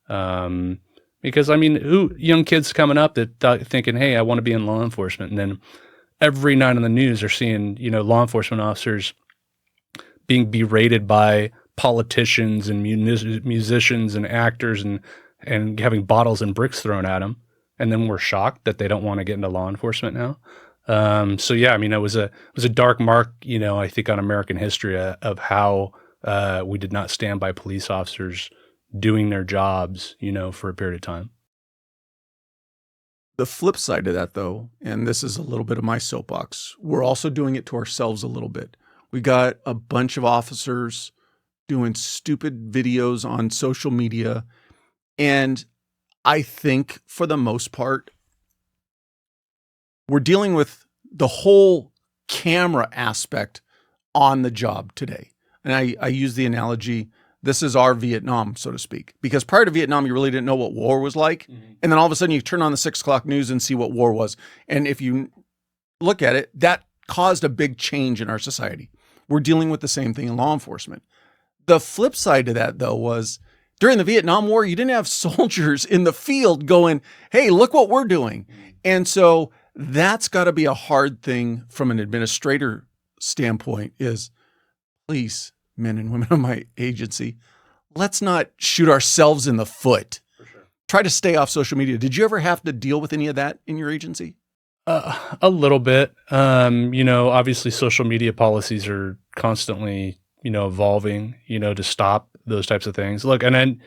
Because young kids coming up that thinking, hey, I want to be in law enforcement. And then every night on the news, they're seeing, law enforcement officers being berated by politicians and musicians and actors and having bottles and bricks thrown at them. And then we're shocked that they don't want to get into law enforcement now. It was a dark mark, I think on American history of how we did not stand by police officers doing their jobs, for a period of time. The flip side of that, though, and this is a little bit of my soapbox, we're also doing it to ourselves a little bit. We got a bunch of officers doing stupid videos on social media. And I think for the most part, we're dealing with the whole camera aspect on the job today. And I use the analogy, this is our Vietnam, so to speak, because prior to Vietnam, you really didn't know what war was like. Mm-hmm. And then all of a sudden you turn on the 6 o'clock news and see what war was. And if you look at it, that caused a big change in our society. We're dealing with the same thing in law enforcement. The flip side to that, though, was during the Vietnam War, you didn't have soldiers in the field going, hey, look what we're doing. And so that's got to be a hard thing from an administrator standpoint is, please, men and women of my agency, let's not shoot ourselves in the foot. For sure. Try to stay off social media. Did you ever have to deal with any of that in your agency? A little bit. Obviously social media policies are constantly, evolving, to stop those types of things. Look, and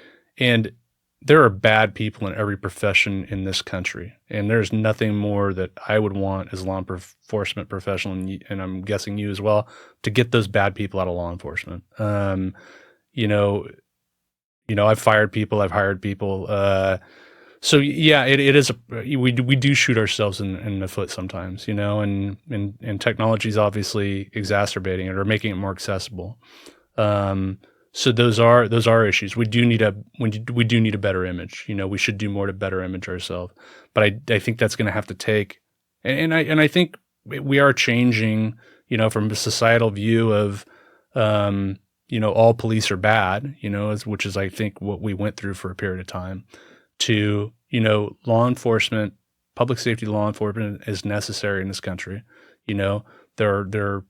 there are bad people in every profession in this country, and there's nothing more that I would want as a law enforcement professional, and I'm guessing you as well, to get those bad people out of law enforcement. You know, I've fired people, I've hired people. So yeah, it is we do shoot ourselves in the foot sometimes, and technology is obviously exacerbating it or making it more accessible. So those are issues. We do need a better image. We should do more to better image ourselves. But I think that's going to have to take, and I think we are changing, from a societal view of, all police are bad, which is I think what we went through for a period of time, to, law enforcement, public safety law enforcement is necessary in this country. There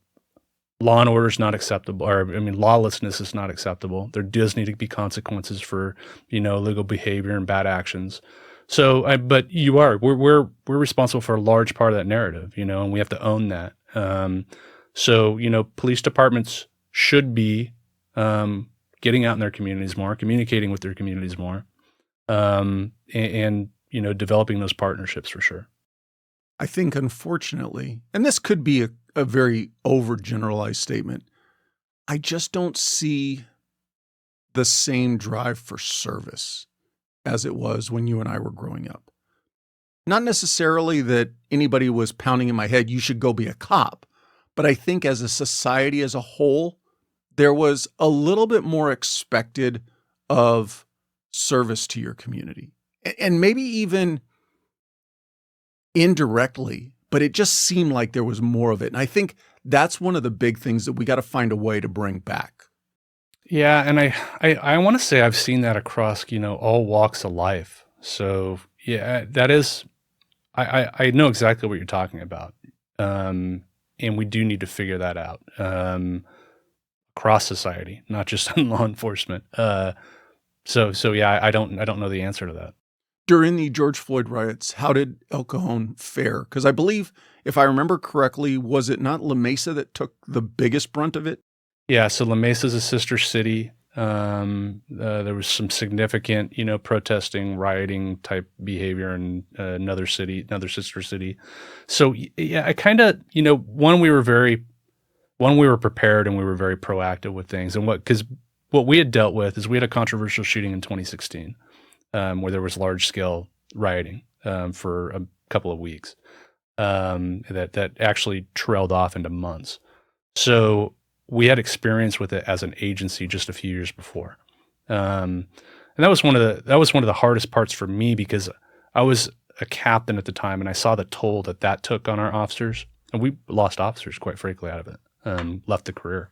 law and order is not acceptable, lawlessness is not acceptable. There does need to be consequences for, illegal behavior and bad actions. So, we're responsible for a large part of that narrative, and we have to own that. So, police departments should be getting out in their communities more, communicating with their communities more, and developing those partnerships for sure. I think, unfortunately, and this could be a very overgeneralized statement, I just don't see the same drive for service as it was when you and I were growing up. Not necessarily that anybody was pounding in my head, you should go be a cop, but I think as a society as a whole, there was a little bit more expected of service to your community. And maybe even indirectly, but it just seemed like there was more of it. And I think that's one of the big things that we got to find a way to bring back. Yeah, and I want to say I've seen that across, all walks of life. So yeah, that is, I know exactly what you're talking about. And we do need to figure that out across society, not just in law enforcement. So yeah, I don't know the answer to that. During the George Floyd riots, how did El Cajon fare? Because I believe, if I remember correctly, was it not La Mesa that took the biggest brunt of it? Yeah, so La Mesa is a sister city. There was some significant, protesting, rioting type behavior in another sister city. So yeah, I kind of, one, we were prepared and we were very proactive with things. And because what we had dealt with is we had a controversial shooting in 2016. Where there was large scale rioting for a couple of weeks that actually trailed off into months. So we had experience with it as an agency just a few years before, and that was one of the hardest parts for me because I was a captain at the time and I saw the toll that took on our officers, and we lost officers quite frankly out of it. Left the career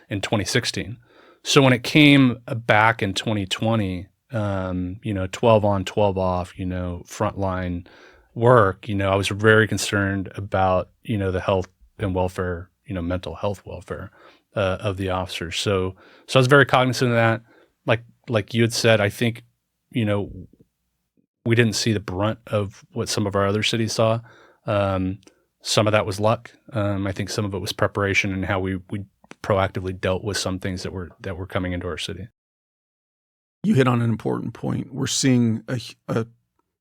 in 2016. So when it came back in 2020. 12 on, 12 off, frontline work, I was very concerned about, the health and welfare, mental health welfare of the officers. So I was very cognizant of that. Like you had said, I think, we didn't see the brunt of what some of our other cities saw. Some of that was luck. I think some of it was preparation and how we proactively dealt with some things that were coming into our city. You hit on an important point. We're seeing a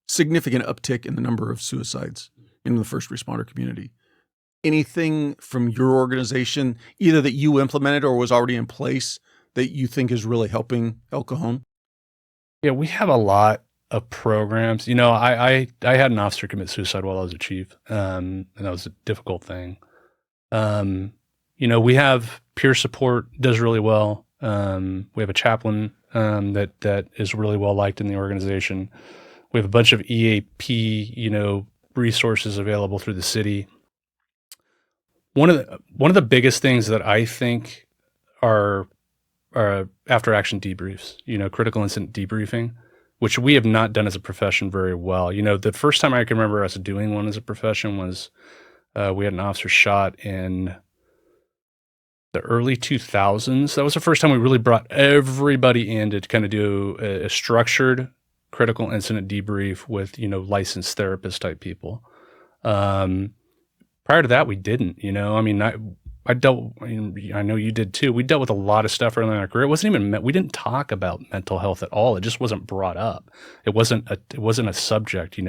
significant uptick in the number of suicides in the first responder community. Anything from your organization, either that you implemented or was already in place, that you think is really helping El Cajon? Yeah, we have a lot of programs. I had an officer commit suicide while I was a chief, and that was a difficult thing. We have peer support, does really well. We have a chaplain that is really well liked in the organization. We have a bunch of EAP, resources available through the city. One of the biggest things that I think are after action debriefs, critical incident debriefing, which we have not done as a profession very well. The first time I can remember us doing one as a profession was we had an officer shot in the early 2000s. That was the first time we really brought everybody in to kind of do a structured critical incident debrief with, licensed therapist type people. Prior to that, we didn't, I I dealt, I know you did too. We dealt with a lot of stuff early in our career. It wasn't even, we didn't talk about mental health at all. It just wasn't brought up. It wasn't a subject,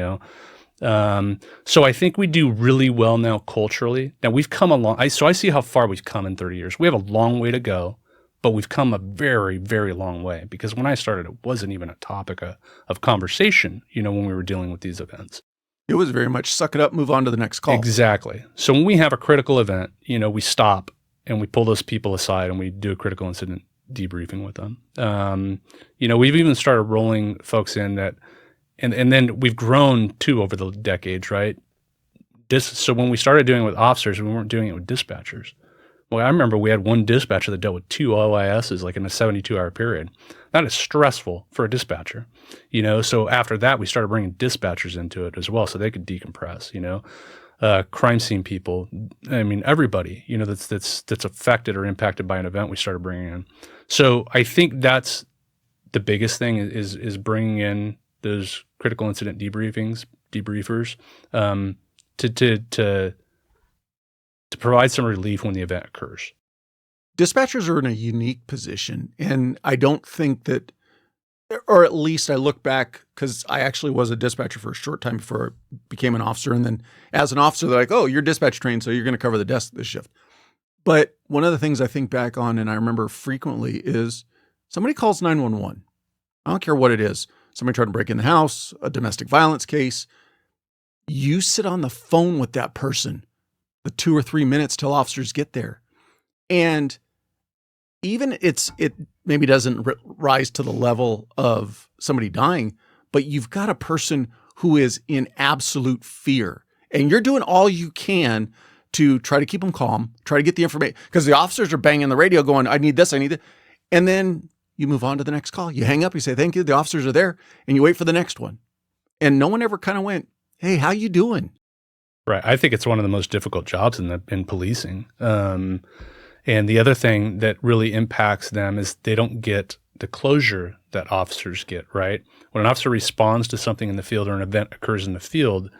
So I think we do really well now culturally. Now we've come along. So I see how far we've come in 30 years. We have a long way to go, but we've come a very, very long way, because when I started, it wasn't even a topic of conversation, when we were dealing with these events. It was very much suck it up, move on to the next call. Exactly. So when we have a critical event, we stop and we pull those people aside and we do a critical incident debriefing with them. We've even started rolling folks in that, and then we've grown too over the decades, right? So when we started doing it with officers, we weren't doing it with dispatchers. Well, I remember we had one dispatcher that dealt with 2 OISs like in a 72-hour period. That is stressful for a dispatcher, So after that, we started bringing dispatchers into it as well, so they could decompress. Crime scene people. I mean, everybody, that's affected or impacted by an event, we started bringing in. So I think that's the biggest thing is bringing in those critical incident debriefers, to provide some relief when the event occurs. Dispatchers are in a unique position, and I don't think that, or at least I look back, because I actually was a dispatcher for a short time before I became an officer, and then as an officer, they're like, oh, you're dispatch trained, so you're going to cover the desk this shift. But one of the things I think back on, and I remember frequently, is somebody calls 911. I don't care what it is. Somebody tried to break in the house, a domestic violence case. You sit on the phone with that person the 2 or 3 minutes till officers get there. And even it maybe doesn't rise to the level of somebody dying, but you've got a person who is in absolute fear. And you're doing all you can to try to keep them calm, try to get the information, because the officers are banging the radio going, I need this, I need that. And then you move on to the next call. You hang up, you say, thank you, the officers are there, and you wait for the next one. And no one ever kind of went, hey, how you doing? Right. I think it's one of the most difficult jobs in policing. And the other thing that really impacts them is they don't get the closure that officers get, right? When an officer responds to something in the field or an event occurs in the field,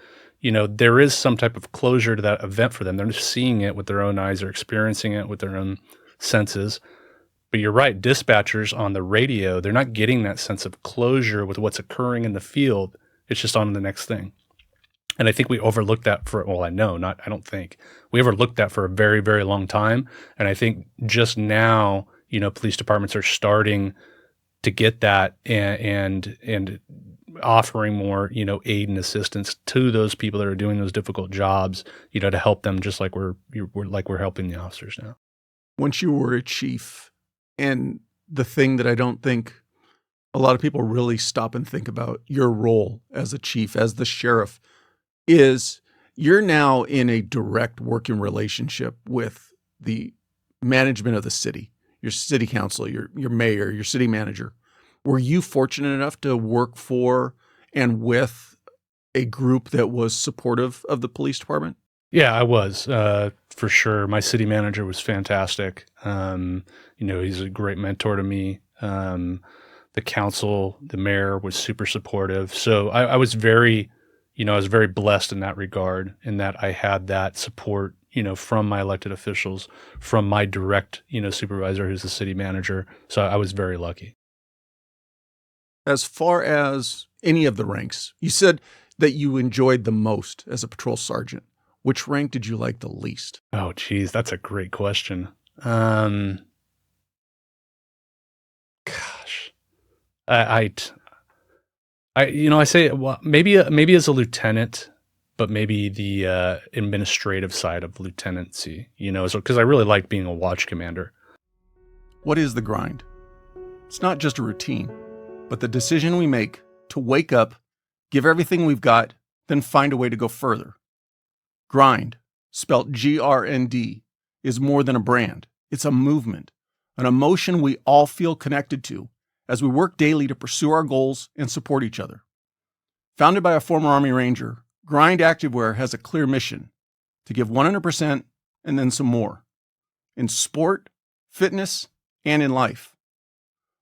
there is some type of closure to that event for them. They're just seeing it with their own eyes or experiencing it with their own senses. But you're right, dispatchers on the radio, they're not getting that sense of closure with what's occurring in the field. It's just on to the next thing. And I think we overlooked that I don't think. We overlooked that for a very, very long time. And I think just now, police departments are starting to get that and offering more, aid and assistance to those people that are doing those difficult jobs, to help them, just like we're helping the officers now. Once you were a chief, and the thing that I don't think a lot of people really stop and think about your role as a chief, as the sheriff, is you're now in a direct working relationship with the management of the city, your city council, your mayor, your city manager. Were you fortunate enough to work for and with a group that was supportive of the police department? Yeah, I was, for sure. My city manager was fantastic. He's a great mentor to me. The council, the mayor was super supportive. So I was very blessed in that regard, in that I had that support, from my elected officials, from my direct, supervisor, who's the city manager. So I was very lucky. As far as any of the ranks, you said that you enjoyed the most as a patrol sergeant. Which rank did you like the least? Oh, geez, that's a great question. Gosh, I say, well, maybe as a lieutenant, but maybe the administrative side of lieutenancy, because I really like being a watch commander. What is the grind? It's not just a routine, but the decision we make to wake up, give everything we've got, then find a way to go further. Grind, spelt GRND, is more than a brand. It's a movement, an emotion we all feel connected to as we work daily to pursue our goals and support each other. Founded by a former Army Ranger, Grind Activewear has a clear mission: to give 100% and then some more. In sport, fitness, and in life.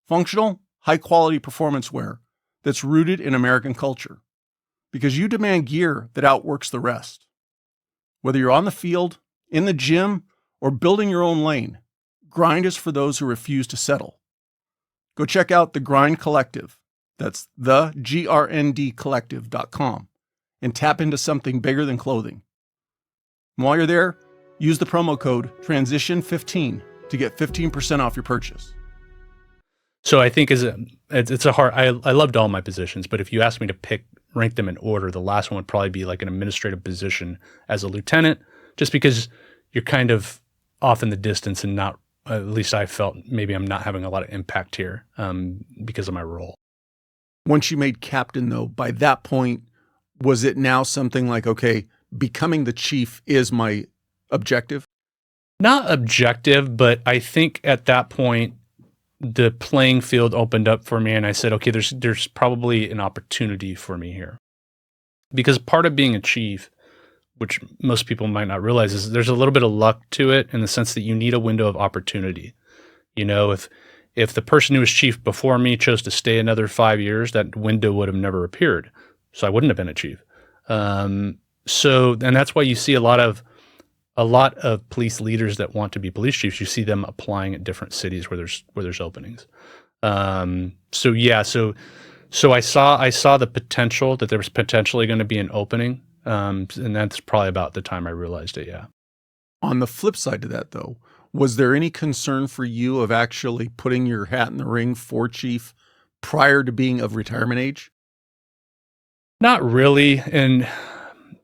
Functional, high-quality performance wear that's rooted in American culture. Because you demand gear that outworks the rest. Whether you're on the field, in the gym, or building your own lane, grind is for those who refuse to settle. Go check out the Grind Collective. That's the grndcollective.com and tap into something bigger than clothing. And while you're there, use the promo code TRANSITION15 to get 15% off your purchase. So I think it's a hard. I loved all my positions, but if you asked me to rank them in order, the last one would probably be like an administrative position as a lieutenant, just because you're kind of off in the distance and not. At least I felt maybe I'm not having a lot of impact here because of my role. Once you made captain, though, by that point, was it now something like, okay, becoming the chief is my objective? Not objective, but I think at that point, the playing field opened up for me and I said, okay, there's probably an opportunity for me here. Because part of being a chief, which most people might not realize, is there's a little bit of luck to it in the sense that you need a window of opportunity. You know, if the person who was chief before me chose to stay another 5 years, that window would have never appeared. So I wouldn't have been a chief. And that's why you see a lot of police leaders that want to be police chiefs. You see them applying at different cities where there's openings. So I saw the potential that there was potentially going to be an opening. And that's probably about the time I realized it. Yeah. On the flip side to that, though, was there any concern for you of actually putting your hat in the ring for chief prior to being of retirement age? Not really. And,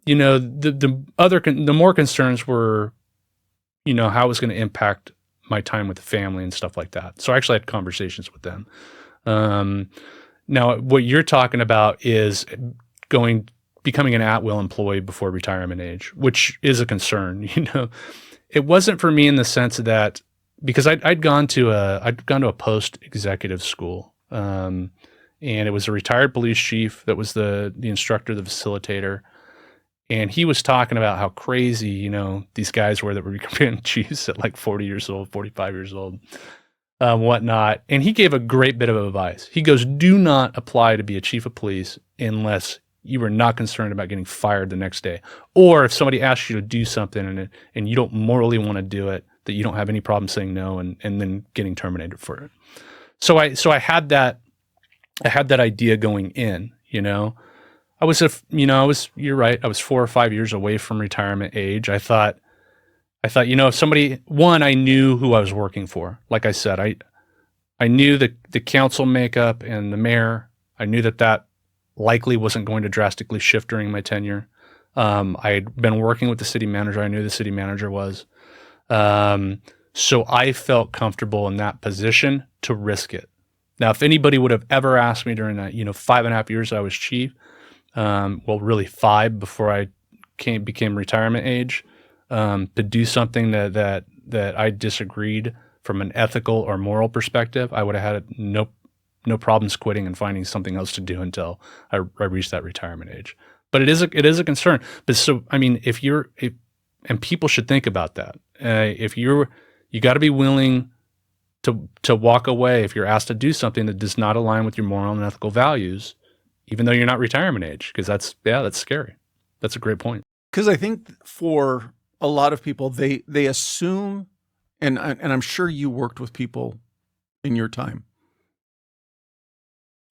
you know, the more concerns were, you know, how it was going to impact my time with the family and stuff like that. So I actually had conversations with them. Now, what you're talking about is becoming an at-will employee before retirement age, which is a concern. You know, it wasn't for me in the sense that because I'd gone to a post-executive school, and it was a retired police chief that was the instructor, the facilitator, and he was talking about how crazy, you know, these guys were that were becoming chiefs at like 40 years old, 45 years old, whatnot. And he gave a great bit of advice. He goes, "Do not apply to be a chief of police unless you are not concerned about getting fired the next day. Or if somebody asks you to do something and you don't morally want to do it, that you don't have any problem saying no and then getting terminated for it." So I had that idea going in, you know. You're right. I was 4 or 5 years away from retirement age. I thought, you know, if somebody, I knew who I was working for. Like I said, I knew the council makeup and the mayor. I knew that likely wasn't going to drastically shift during my tenure. I had been working with the city manager. I knew the city manager was. So I felt comfortable in that position to risk it. Now, if anybody would have ever asked me during that, 5.5 years I was chief, really 5 before I became retirement age, to do something that I disagreed from an ethical or moral perspective, I would have had no problems quitting and finding something else to do until I reached that retirement age. But it is a concern. But so, I mean, and people should think about that. You got to be willing to walk away if you're asked to do something that does not align with your moral and ethical values, even though you're not retirement age, because that's scary. That's a great point. Because I think for a lot of people, they assume, and I'm sure you worked with people in your time.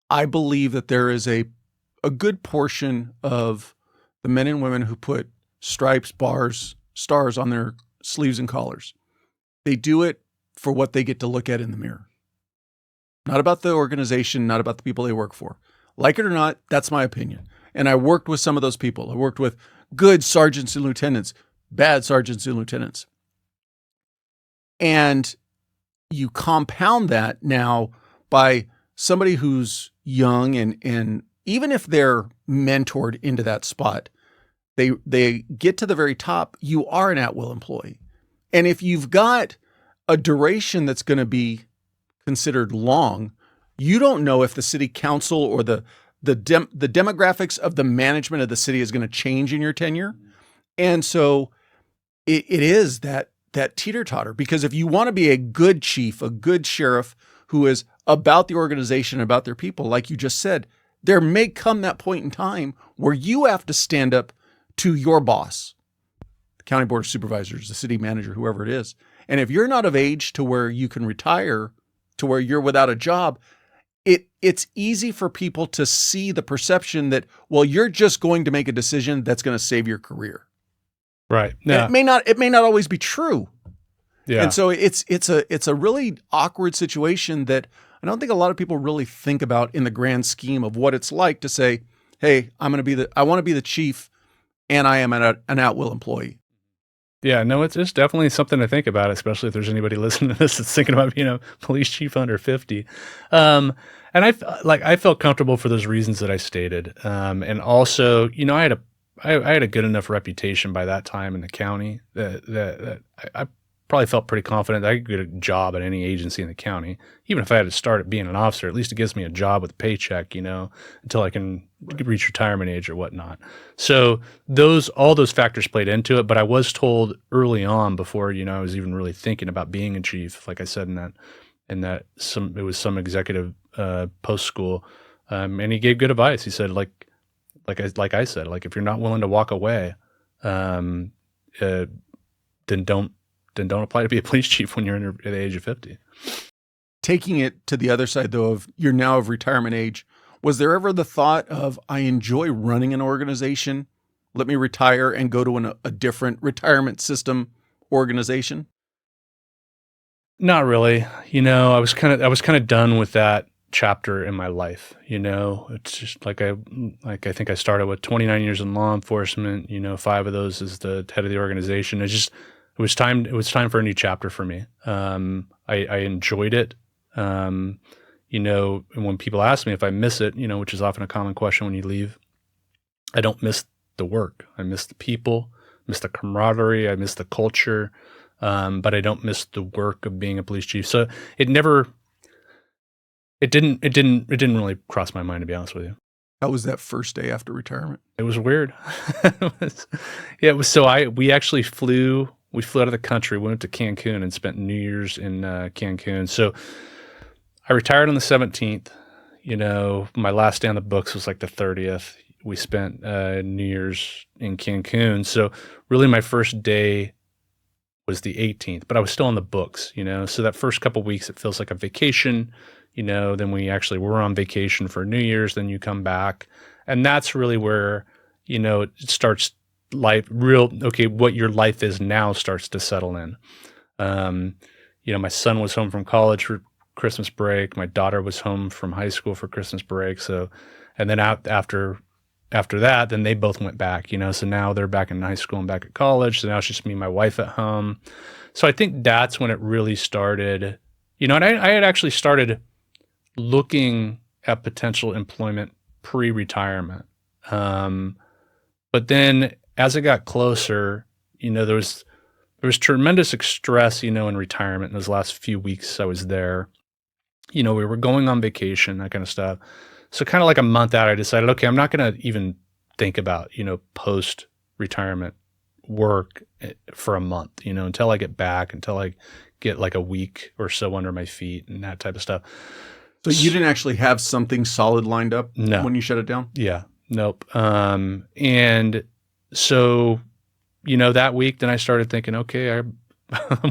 I believe that there is a good portion of the men and women who put stripes, bars, stars on their sleeves and collars. They do it for what they get to look at in the mirror. Not about the organization, not about the people they work for. Like it or not, that's my opinion. And I worked with some of those people. I worked with good sergeants and lieutenants, bad sergeants and lieutenants. And you compound that now by somebody who's young and even if they're mentored into that spot, they get to the very top, you are an at-will employee. And if you've got a duration that's going to be considered long, you don't know if the city council or the demographics of the management of the city is going to change in your tenure. And so it is that teeter-totter, because if you want to be a good chief, a good sheriff who is about the organization, about their people, like you just said, there may come that point in time where you have to stand up to your boss. county board of supervisors, the city manager, whoever it is. And if you're not of age to where you can retire, to where you're without a job, it's easy for people to see the perception that, well, you're just going to make a decision that's going to save your career. Right. Yeah. It may not always be true. Yeah. And so it's a really awkward situation that I don't think a lot of people really think about in the grand scheme of what it's like to say, hey, I want to be the chief, and I am an at-will employee. Yeah, no, it's definitely something to think about, especially if there's anybody listening to this that's thinking about being a police chief under 50. And I felt comfortable for those reasons that I stated. And also, I had a good enough reputation by that time in the county that I probably felt pretty confident that I could get a job at any agency in the county. Even if I had to start at being an officer, at least it gives me a job with a paycheck, until I can reach retirement age or whatnot. So all those factors played into it. But I was told early on, before I was even really thinking about being a chief, like I said it was some executive post school, and he gave good advice. He said, like I said, if you're not willing to walk away, then don't apply to be a police chief when you're at the age of 50. Taking it to the other side, though, of you're now of retirement age, was there ever the thought of, I enjoy running an organization, let me retire and go to a different retirement system organization? Not really. I was kind of done with that chapter in my life. It's just like I think I started with 29 years in law enforcement, 5 of those as the head of the organization. It was time for a new chapter for me. I enjoyed it. And when people ask me if I miss it, which is often a common question when you leave, I don't miss the work. I miss the people, miss the camaraderie, I miss the culture. But I don't miss the work of being a police chief. So it didn't really cross my mind, to be honest with you. How was that first day after retirement? It was weird. It was. So we actually flew out of the country. We went to Cancun and spent New Year's in Cancun. So I retired on the 17th. My last day on the books was like the 30th. We spent New Year's in Cancun. So really my first day was the 18th, but I was still on the books, So that first couple of weeks, it feels like a vacation, Then we actually were on vacation for New Year's. Then you come back, and that's really where, it starts what your life is now starts to settle in. My son was home from college for Christmas break. My daughter was home from high school for Christmas break. So, and then after that, then they both went back, so now they're back in high school and back at college. So now it's just me and my wife at home. So I think that's when it really started, and I had actually started looking at potential employment pre-retirement. But then as it got closer, there was tremendous stress, in retirement in those last few weeks I was there. We were going on vacation, that kind of stuff. So kind of like a month out, I decided, okay, I'm not going to even think about, post-retirement work for a month, until I get back, until I get like a week or so under my feet and that type of stuff. So you didn't actually have something solid lined up when you shut it down? Yeah, nope. And so, that week, then I started thinking, okay,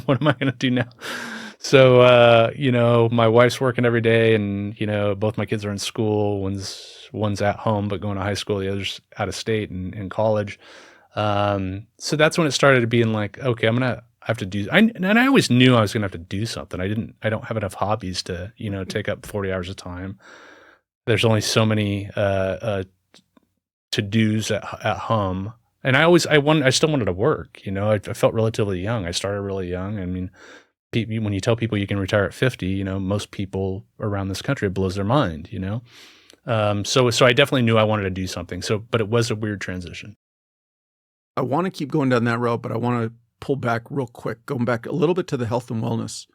what am I going to do now? So, my wife's working every day, and, both my kids are in school. One's at home, but going to high school. The other's out of state and in college. So that's when it started being like, okay, I'm going to have to do, and I always knew I was going to have to do something. I don't have enough hobbies to, take up 40 hours of time. There's only so many, to-dos at home. And I still wanted to work, I felt relatively young. I started really young. I mean, when you tell people you can retire at 50, most people around this country, it blows their mind, So I definitely knew I wanted to do something. But it was a weird transition. I want to keep going down that route, but I want to pull back real quick, going back a little bit to the health and wellness.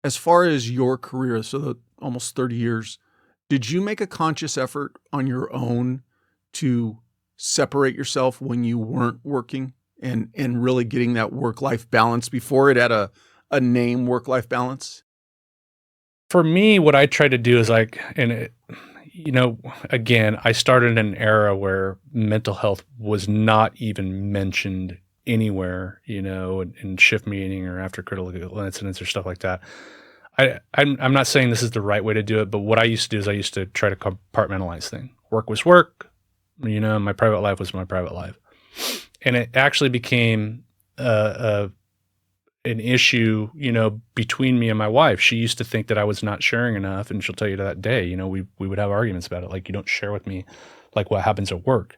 As far as your career, so almost 30 years, did you make a conscious effort on your own to separate yourself when you weren't working and really getting that work-life balance before it had a name, work-life balance? For me, what I try to do is again, I started in an era where mental health was not even mentioned anywhere, in shift meeting or after critical incidents or stuff like that. I'm not saying this is the right way to do it, but what I used to do is I used to try to compartmentalize things. Work was work, my private life was my private life. And it actually became an issue, between me and my wife. She used to think that I was not sharing enough, and she'll tell you to that day, we would have arguments about it. Like, you don't share with me like what happens at work.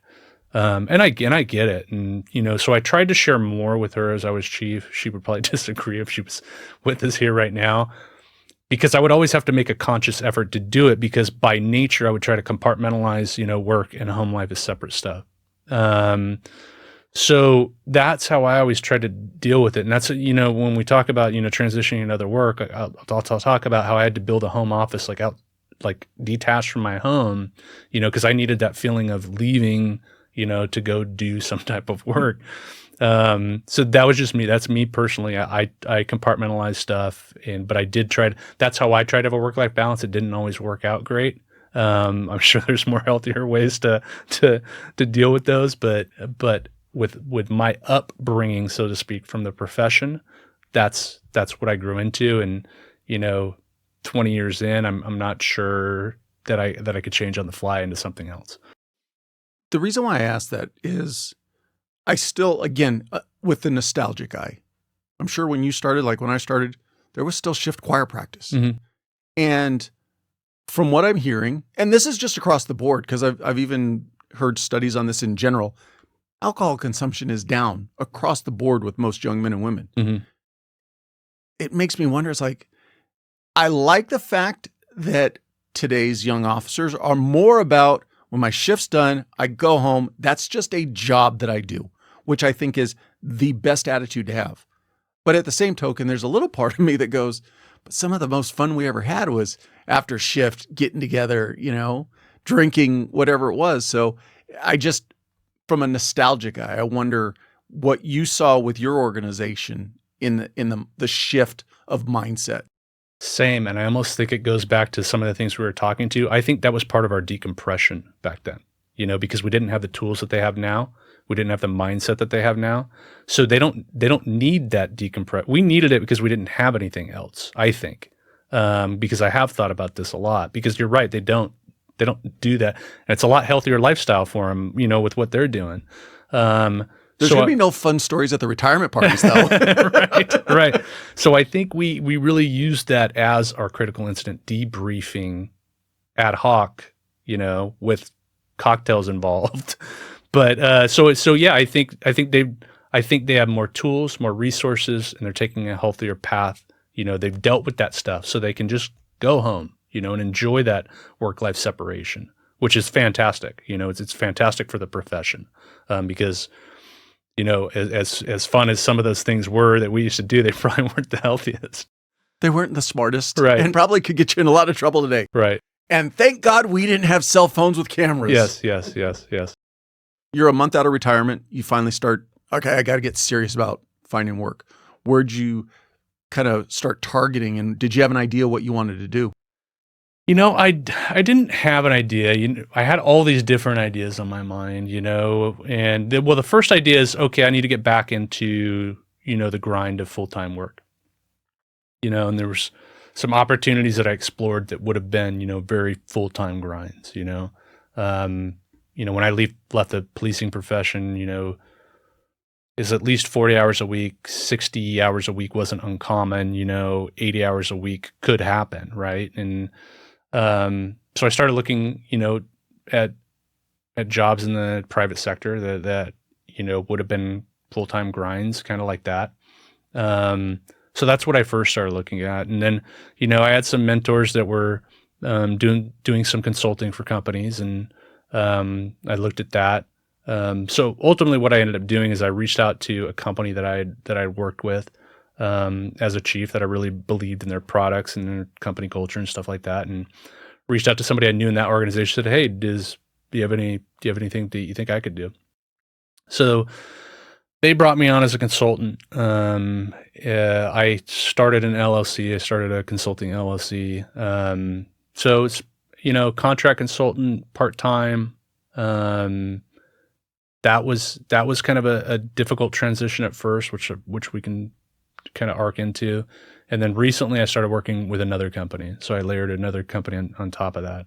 And I get it. And, so I tried to share more with her as I was chief. She would probably disagree if she was with us here right now, because I would always have to make a conscious effort to do it, because by nature I would try to compartmentalize, work and home life as separate stuff. So that's how I always try to deal with it. And that's, when we talk about, transitioning into other work, I'll talk about how I had to build a home office, like detached from my home, because I needed that feeling of leaving, to go do some type of work. So that was just me. That's me personally. I compartmentalize stuff, but I did that's how I tried to have a work-life balance. It didn't always work out great. I'm sure there's more healthier ways to deal with those, but with my upbringing, so to speak, from the profession, that's what I grew into. And, 20 years in, I'm not sure that I could change on the fly into something else. The reason why I asked that is I still, again, with the nostalgic eye, I'm sure when you started, like when I started, there was still shift choir practice. Mm-hmm. And from what I'm hearing, and this is just across the board, because I've even heard studies on this in general, alcohol consumption is down across the board with most young men and women. Mm-hmm. It makes me wonder, it's like, I like the fact that today's young officers are more about, when my shift's done, I go home. That's just a job that I do, which I think is the best attitude to have. But at the same token, there's a little part of me that goes, but some of the most fun we ever had was after shift, getting together, drinking, whatever it was. So I just, from a nostalgic eye, I wonder what you saw with your organization in the shift of mindset. Same. And I almost think it goes back to some of the things we were talking to. I think that was part of our decompression back then, because we didn't have the tools that they have now. We didn't have the mindset that they have now. So they don't need that decompress. We needed it because we didn't have anything else, I think. Because I have thought about this a lot, because you're right. They don't do that. And it's a lot healthier lifestyle for them, with what they're doing. There's going to be no fun stories at the retirement parties, though. Right. So I think we really used that as our critical incident debriefing ad hoc, with cocktails involved. But so yeah, I think they have more tools, more resources, and they're taking a healthier path. They've dealt with that stuff, so they can just go home, and enjoy that work-life separation, which is fantastic. It's fantastic for the profession, because as fun as some of those things were that we used to do, they probably weren't the healthiest. They weren't the smartest, right? And probably could get you in a lot of trouble today, right? And thank God we didn't have cell phones with cameras. Yes. You're a month out of retirement. You finally start, okay, I got to get serious about finding work. Where'd you kind of start targeting, and did you have an idea what you wanted to do? I didn't have an idea. I had all these different ideas on my mind, and the first idea is, okay, I need to get back into, the grind of full-time work, and there was some opportunities that I explored that would have been, very full-time grinds, when I left the policing profession, is at least 40 hours a week, 60 hours a week wasn't uncommon, 80 hours a week could happen. Right. And, so I started looking, at jobs in the private sector that would have been full-time grinds, kind of like that. So that's what I first started looking at. And then, I had some mentors that were, doing some consulting for companies, and, I looked at that. So ultimately what I ended up doing is I reached out to a company that I worked with, as a chief, that I really believed in their products and their company culture and stuff like that, and reached out to somebody I knew in that organization, said, hey, do you have anything that you think I could do? So they brought me on as a consultant. I started an LLC. I started a consulting LLC. So it's, contract consultant, part-time, that was kind of a difficult transition at first, which we can kind of arc into. And then recently I started working with another company. So I layered another company on top of that.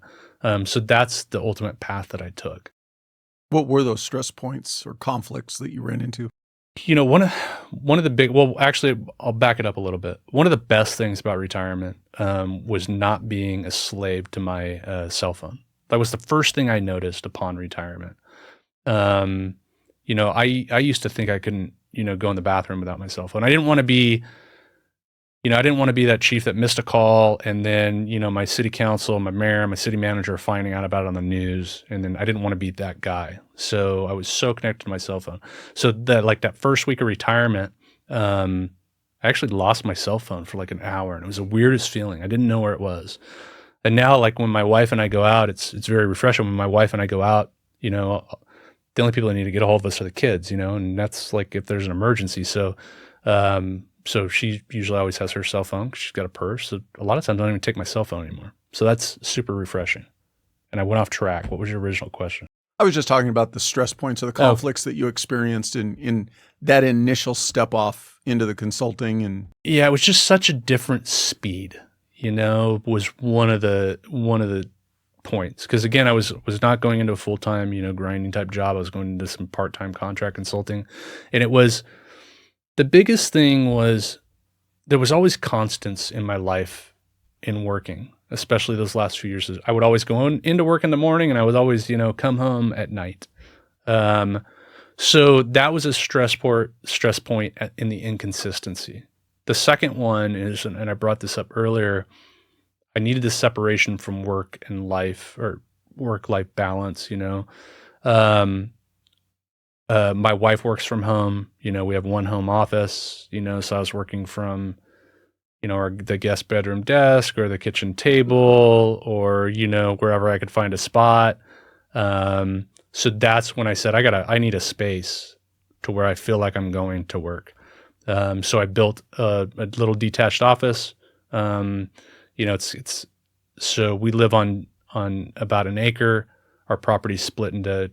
So that's the ultimate path that I took. What were those stress points or conflicts that you ran into? One of the big, well, actually, I'll back it up a little bit. One of the best things about retirement was not being a slave to my cell phone. That was the first thing I noticed upon retirement. I used to think I couldn't, go in the bathroom without my cell phone. I didn't want to be that chief that missed a call and then, my city council, my mayor, my city manager are finding out about it on the news. And then I didn't want to be that guy. So I was so connected to my cell phone. So that first week of retirement, I actually lost my cell phone for like an hour, and it was the weirdest feeling. I didn't know where it was. And now, like when my wife and I go out, it's very refreshing. When my wife and I go out, the only people that need to get a hold of us are the kids, and that's like if there's an emergency. So, so she usually always has her cell phone 'cause she's got a purse. So a lot of times I don't even take my cell phone anymore. So that's super refreshing. And I went off track. What was your original question? I was just talking about the stress points or the conflicts that you experienced in that initial step off into the consulting. And yeah, it was just such a different speed, was one of the points. Because again, I was not going into a full-time, grinding type job. I was going into some part-time contract consulting. And the biggest thing was there was always constants in my life in working, especially those last few years. I would always go into work in the morning, and I would always, come home at night. So that was a stress point in the inconsistency. The second one is, and I brought this up earlier, I needed the separation from work and life, or work-life balance, my wife works from home. We have one home office, so I was working from, the guest bedroom desk or the kitchen table or, wherever I could find a spot. So that's when I said, I need a space to where I feel like I'm going to work. So I built a little detached office. So we live on about an acre. Our property's split into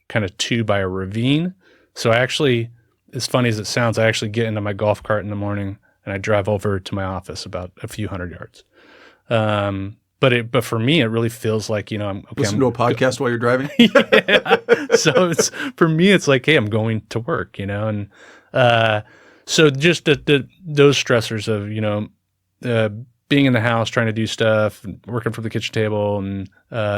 kind of two by a ravine. So I actually, as funny as it sounds, I actually get into my golf cart in the morning and I drive over to my office about a few hundred yards. But for me, it really feels like, I'm okay. Listen to a podcast while you're driving. Yeah. So for me, it's like, hey, I'm going to work, and so just those stressors of, being in the house, trying to do stuff, working from the kitchen table, and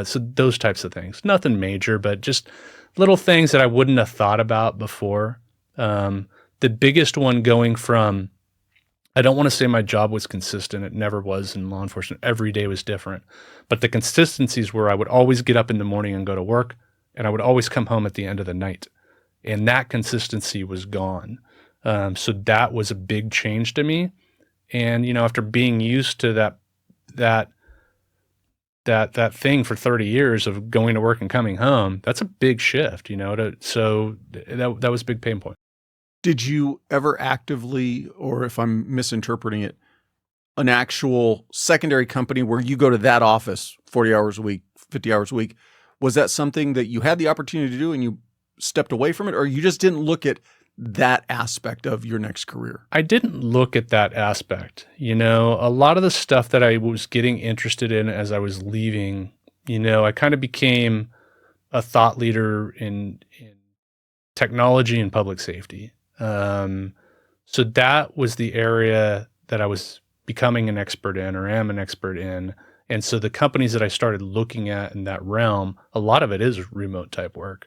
so those types of things. Nothing major, but just little things that I wouldn't have thought about before. The biggest one going from, I don't want to say my job was consistent. It never was in law enforcement. Every day was different. But the consistencies were I would always get up in the morning and go to work, and I would always come home at the end of the night. And that consistency was gone. So that was a big change to me. And, after being used to that thing for 30 years of going to work and coming home, that's a big shift, so that was a big pain point. Did you ever actively, or if I'm misinterpreting it, an actual secondary company where you go to that office 40 hours a week, 50 hours a week, was that something that you had the opportunity to do and you stepped away from it, or you just didn't look at that aspect of your next career? I didn't look at that aspect. A lot of the stuff that I was getting interested in as I was leaving, I kind of became a thought leader in technology and public safety. So that was the area that I was becoming an expert in, or am an expert in. And so the companies that I started looking at in that realm, a lot of it is remote type work.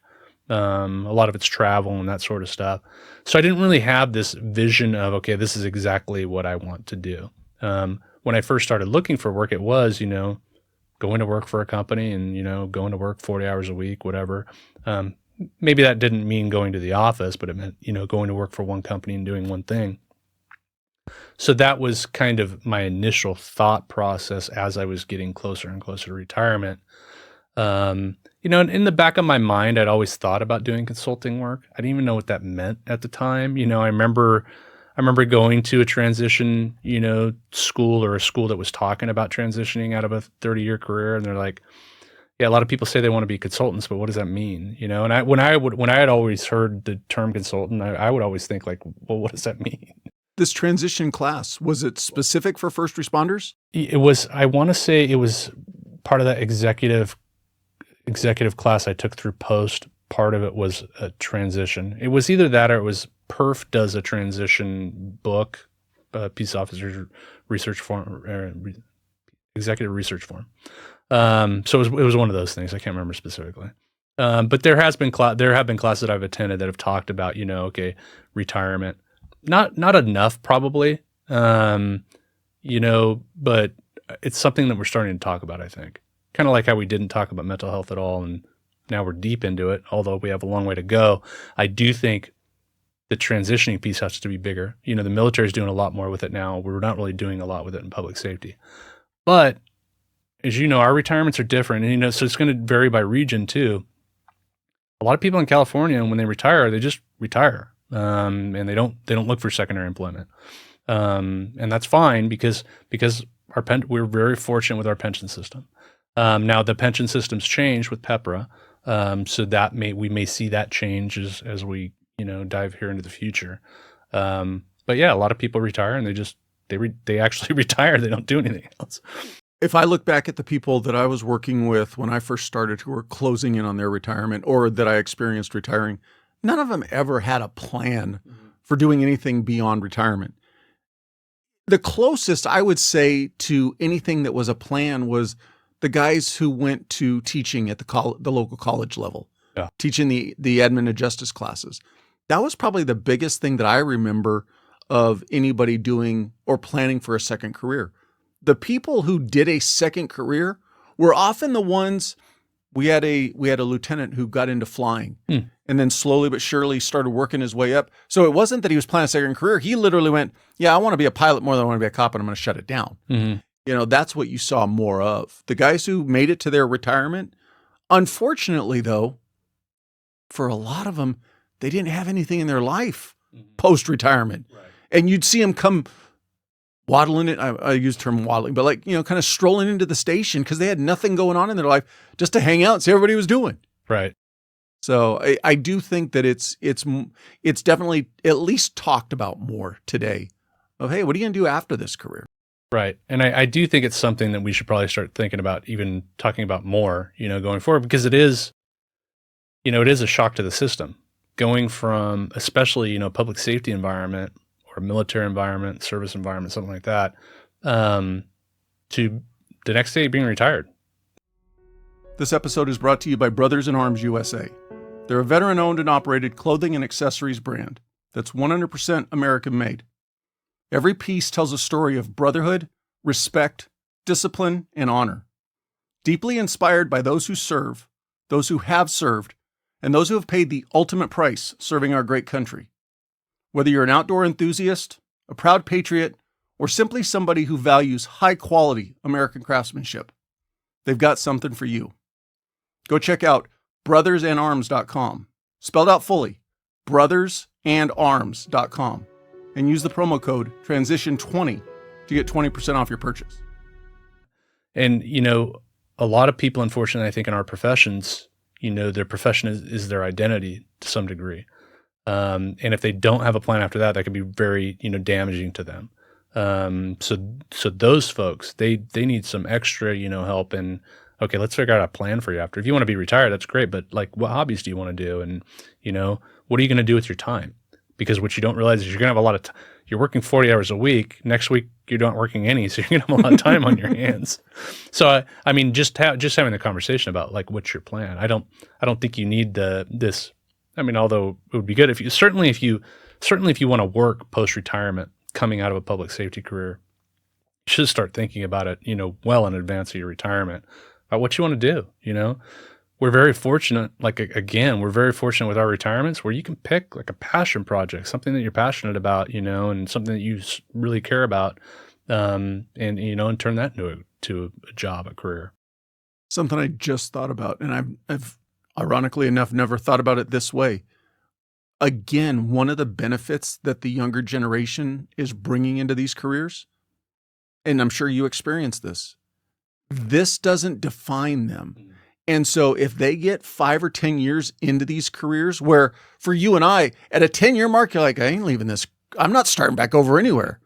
A lot of it's travel and that sort of stuff. So I didn't really have this vision of, okay, this is exactly what I want to do. When I first started looking for work, it was, going to work for a company and, going to work 40 hours a week, whatever. Maybe that didn't mean going to the office, but it meant, going to work for one company and doing one thing. So that was kind of my initial thought process as I was getting closer and closer to retirement. In the back of my mind, I'd always thought about doing consulting work. I didn't even know what that meant at the time. I remember going to a transition, school, or a school that was talking about transitioning out of a 30-year career. And they're like, Yeah, a lot of people say they want to be consultants, but what does that mean? You know, and when I had always heard the term consultant, I would always think like, well, what does that mean? This transition class, was it specific for first responders? It was, I want to say it was part of that executive class I took through post. Part of it was a transition. It was either that or it was Perf does a transition book, Peace Officers Research Forum, Executive Research Forum. So it was one of those things. I can't remember specifically. But there have been classes that I've attended that have talked about, you know, okay, retirement. Not enough probably, you know, but it's something that we're starting to talk about, I think. Kind of like how we didn't talk about mental health at all, and now we're deep into it, although we have a long way to go. I do think the transitioning piece has to be bigger. You know, the military is doing a lot more with it now. We're not really doing a lot with it in public safety. But as you know, our retirements are different, and you know, so it's going to vary by region too. A lot of people in California, when they retire, they just retire, and they don't look for secondary employment, and that's fine because we're very fortunate with our pension system. Now the pension system's changed with PEPRA, so that we may see that change as we, you know, dive here into the future. But yeah, a lot of people retire and they actually retire. They don't do anything else. If I look back at the people that I was working with when I first started who were closing in on their retirement or that I experienced retiring, none of them ever had a plan for doing anything beyond retirement. The closest I would say to anything that was a plan was the guys who went to teaching at the local college level, teaching the admin and justice classes. That was probably the biggest thing that I remember of anybody doing or planning for a second career. The people who did a second career were often the ones. We had a lieutenant who got into flying and then slowly but surely started working his way up. So it wasn't that he was planning a second career. He literally went, yeah, I want to be a pilot more than I want to be a cop, and I'm going to shut it down. Mm-hmm. You know, that's what you saw more of. The guys who made it to their retirement, unfortunately, though, for a lot of them, they didn't have anything in their life post-retirement. Right. And you'd see them come waddling it. I use the term waddling, but like, you know, kind of strolling into the station because they had nothing going on in their life just to hang out and see what everybody was doing. Right. So I do think that it's definitely at least talked about more today of, hey, what are you going to do after this career? Right. And I do think it's something that we should probably start thinking about, even talking about more, you know, going forward, because it is a shock to the system going from, especially, you know, public safety environment or military environment, service environment, something like that, to the next day being retired. This episode is brought to you by Brothers in Arms USA. They're a veteran-owned and operated clothing and accessories brand that's 100% American-made. Every piece tells a story of brotherhood, respect, discipline, and honor. Deeply inspired by those who serve, those who have served, and those who have paid the ultimate price serving our great country. Whether you're an outdoor enthusiast, a proud patriot, or simply somebody who values high-quality American craftsmanship, they've got something for you. Go check out brothersandarms.com, spelled out fully, brothersandarms.com, and use the promo code TRANSITION20 to get 20% off your purchase. And, you know, a lot of people, unfortunately, I think in our professions, you know, their profession is their identity to some degree. And if they don't have a plan after that, that could be very, you know, damaging to them. So those folks, they need some extra, you know, help. And okay, let's figure out a plan for you after. If you want to be retired, that's great. But like, what hobbies do you want to do? And, you know, what are you going to do with your time? Because what you don't realize is you're going to have a lot of you're working 40 hours a week. Next week, you're not working any. So you're going to have a lot of time on your hands. So, I mean, just having the conversation about like, what's your plan? I don't think you need this. I mean, although it would be good if you want to work post-retirement coming out of a public safety career, you should start thinking about it, you know, well in advance of your retirement about what you want to do. You know, we're very fortunate, we're very fortunate with our retirements where you can pick like a passion project, something that you're passionate about, you know, and something that you really care about, and, you know, and turn that into a job, a career. Something I just thought about, and I've ironically enough, never thought about it this way. Again, one of the benefits that the younger generation is bringing into these careers, and I'm sure you experience this, this doesn't define them. And so if they get 5 or 10 years into these careers, where for you and I, at a 10-year mark, you're like, I ain't leaving this. I'm not starting back over anywhere.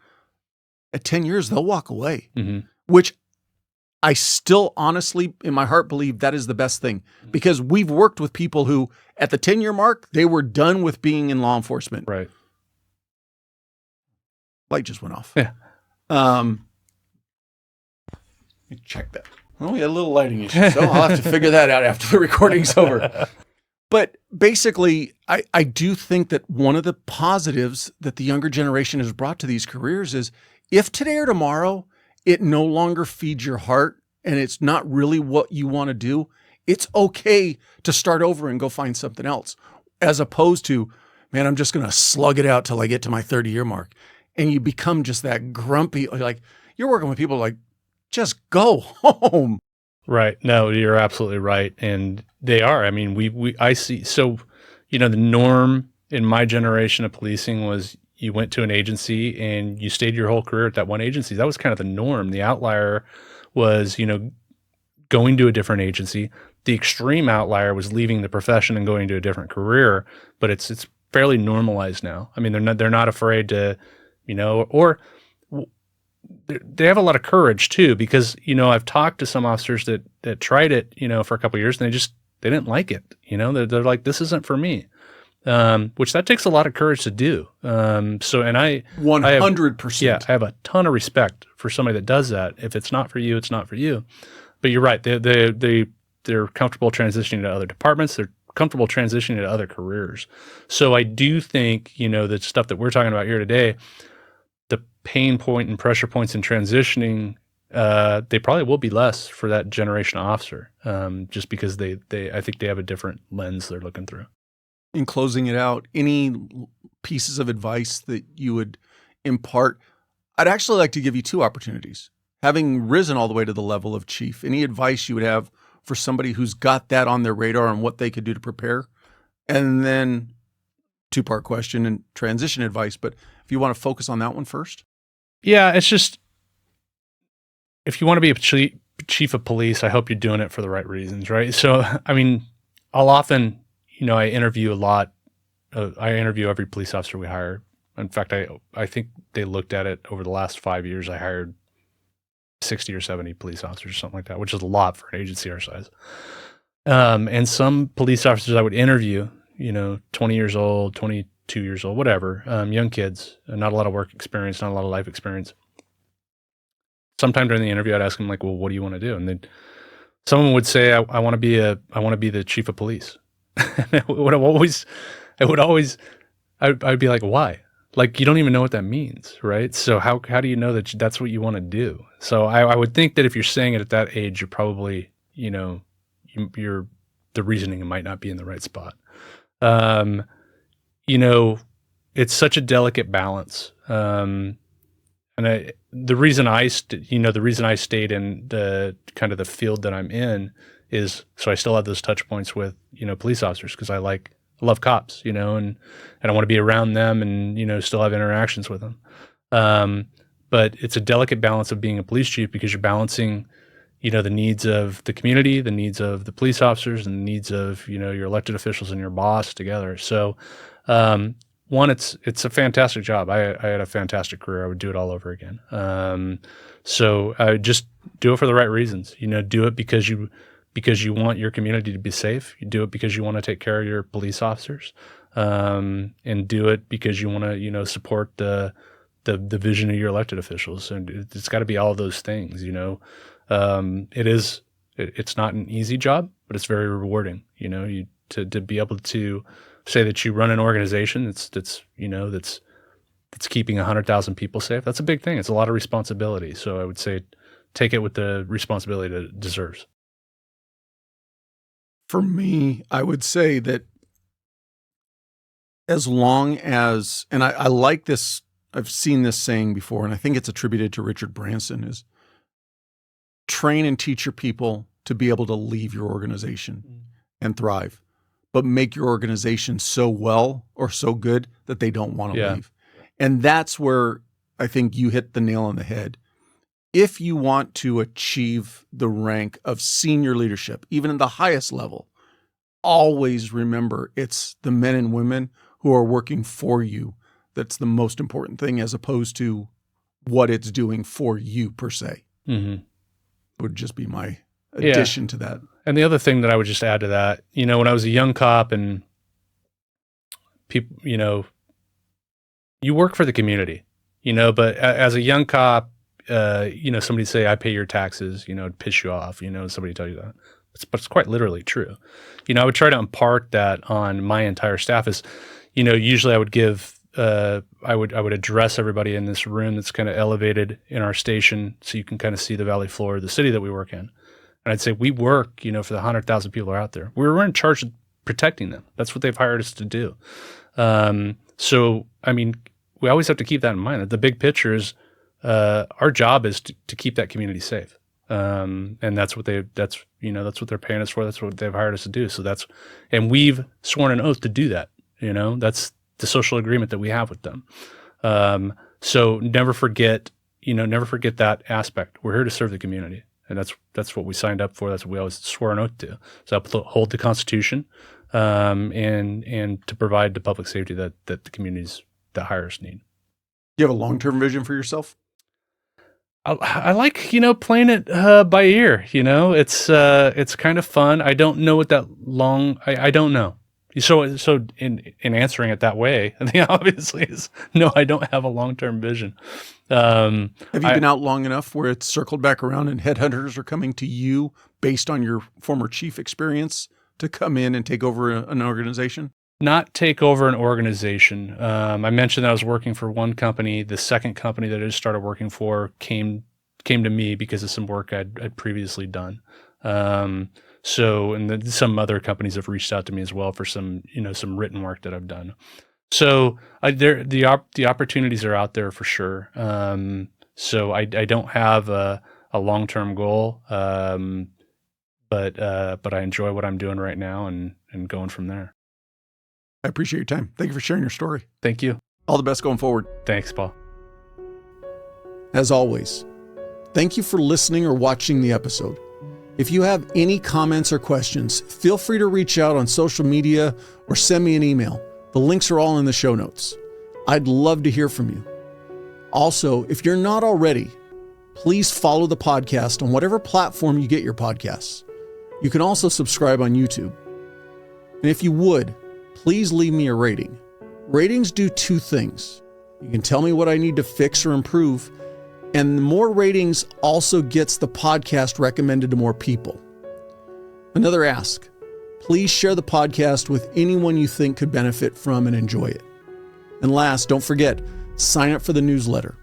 At 10 years, they'll walk away, which I still honestly, in my heart, believe that is the best thing, because we've worked with people who at the 10-year mark, they were done with being in law enforcement. Right. Light just went off. Yeah. Check that. Well, we had a little lighting issue, so I'll have to figure that out after the recording's over. But basically, I do think that one of the positives that the younger generation has brought to these careers is if today or tomorrow it no longer feeds your heart and it's not really what you want to do, it's okay to start over and go find something else, as opposed to, man, I'm just going to slug it out till I get to my 30-year mark. And you become just that grumpy, like you're working with people like, just go home. Right. No, you're absolutely right. And they are. I mean, I see. So, the norm in my generation of policing was you went to an agency and you stayed your whole career at that one agency. That was kind of the norm. The outlier was, going to a different agency. The extreme outlier was leaving the profession and going to a different career, but it's fairly normalized now. I mean, they're not afraid to, or they have a lot of courage too, because, I've talked to some officers that tried it, for a couple of years and they didn't like it. They're like, this isn't for me. Which that takes a lot of courage to do. And I 100%. I have a ton of respect for somebody that does that. If it's not for you, it's not for you. But you're right. They're comfortable transitioning to other departments. They're comfortable transitioning to other careers. So I do think, the stuff that we're talking about here today, the pain point and pressure points in transitioning, they probably will be less for that generation of officer, just because I think they have a different lens they're looking through. In closing it out, any pieces of advice that you would impart? I'd actually like to give you 2 opportunities. Having risen all the way to the level of chief, any advice you would have for somebody who's got that on their radar and what they could do to prepare? And then 2-part question and transition advice, but if you want to focus on that one first. Yeah, it's just, if you want to be a chief of police, I hope you're doing it for the right reasons, right? So, I mean, I'll often, I interview a lot. I interview every police officer we hire. In fact, I think they looked at it over the last 5 years. I hired 60 or 70 police officers or something like that, which is a lot for an agency our size. And some police officers I would interview, 20 years old, 22 years old, whatever, young kids, not a lot of work experience, not a lot of life experience. Sometime during the interview, I'd ask them like, well, what do you want to do? And someone would say, I want to be the chief of police. And I'd be like, why? Like, you don't even know what that means, right? So how do you know that that's what you want to do? So I would think that if you're saying it at that age, you're probably, the reasoning might not be in the right spot. It's such a delicate balance. And the reason I stayed in the kind of the field that I'm in is so I still have those touch points with, police officers, because I love cops, and I want to be around them and, still have interactions with them. But it's a delicate balance of being a police chief, because you're balancing, the needs of the community, the needs of the police officers, and the needs of, your elected officials and your boss together. So, one, it's a fantastic job. I had a fantastic career. I would do it all over again. So I would just do it for the right reasons. Do it because you want your community to be safe. You do it because you want to take care of your police officers, and do it because you want to, support the vision of your elected officials. And it's got to be all of those things. It's not an easy job, but it's very rewarding. To be able to say that you run an organization that's keeping 100,000 people safe. That's a big thing. It's a lot of responsibility. So I would say take it with the responsibility that it deserves. For me, I would say that as long as, and I like this, I've seen this saying before, and I think it's attributed to Richard Branson, is train and teach your people to be able to leave your organization and thrive, but make your organization so well or so good that they don't want to leave. And that's where I think you hit the nail on the head. if you want to achieve the rank of senior leadership, even at the highest level, always remember it's the men and women who are working for you that's the most important thing, as opposed to what it's doing for you per se. Mm-hmm. Would just be my addition to that. And the other thing that I would just add to that, when I was a young cop and people, you work for the community, but as a young cop, somebody say, I pay your taxes, it'd piss you off, somebody tell you that. But it's quite literally true. I would try to impart that on my entire staff is, usually I would give, I would address everybody in this room that's kind of elevated in our station so you can kind of see the valley floor of the city that we work in. And I'd say, we work, for the 100,000 people are out there. We're in charge of protecting them. That's what they've hired us to do. So, we always have to keep that in mind. The big picture is our job is to keep that community safe. And that's what they're paying us for. That's what they've hired us to do. So and we've sworn an oath to do that. That's the social agreement that we have with them. So never forget that aspect. We're here to serve the community. And that's what we signed up for. That's what we always swore an oath to. So uphold the Constitution, and to provide the public safety that the communities that hire us need. Do you have a long-term vision for yourself? I like, playing it by ear. It's kind of fun. I don't know what that I don't know. So in answering it that way, the obviously is no, I don't have a long-term vision. Have you been out long enough where it's circled back around and headhunters are coming to you based on your former chief experience to come in and take over an organization? Not take over an organization. I mentioned that I was working for one company. The second company that I just started working for came to me because of some work I'd previously done. And then some other companies have reached out to me as well for some written work that I've done. So the opportunities are out there for sure. So I don't have a long-term goal, but I enjoy what I'm doing right now and going from there. I appreciate your time. Thank you for sharing your story. Thank you. All the best going forward. Thanks, Paul. As always, thank you for listening or watching the episode. If you have any comments or questions, feel free to reach out on social media or send me an email. The links are all in the show notes. I'd love to hear from you. Also, if you're not already, please follow the podcast on whatever platform you get your podcasts. You can also subscribe on YouTube. And if you would, please leave me a rating. Ratings do two things. You can tell me what I need to fix or improve, and the more ratings also gets the podcast recommended to more people. Another ask, please share the podcast with anyone you think could benefit from and enjoy it. And last, don't forget, sign up for the newsletter.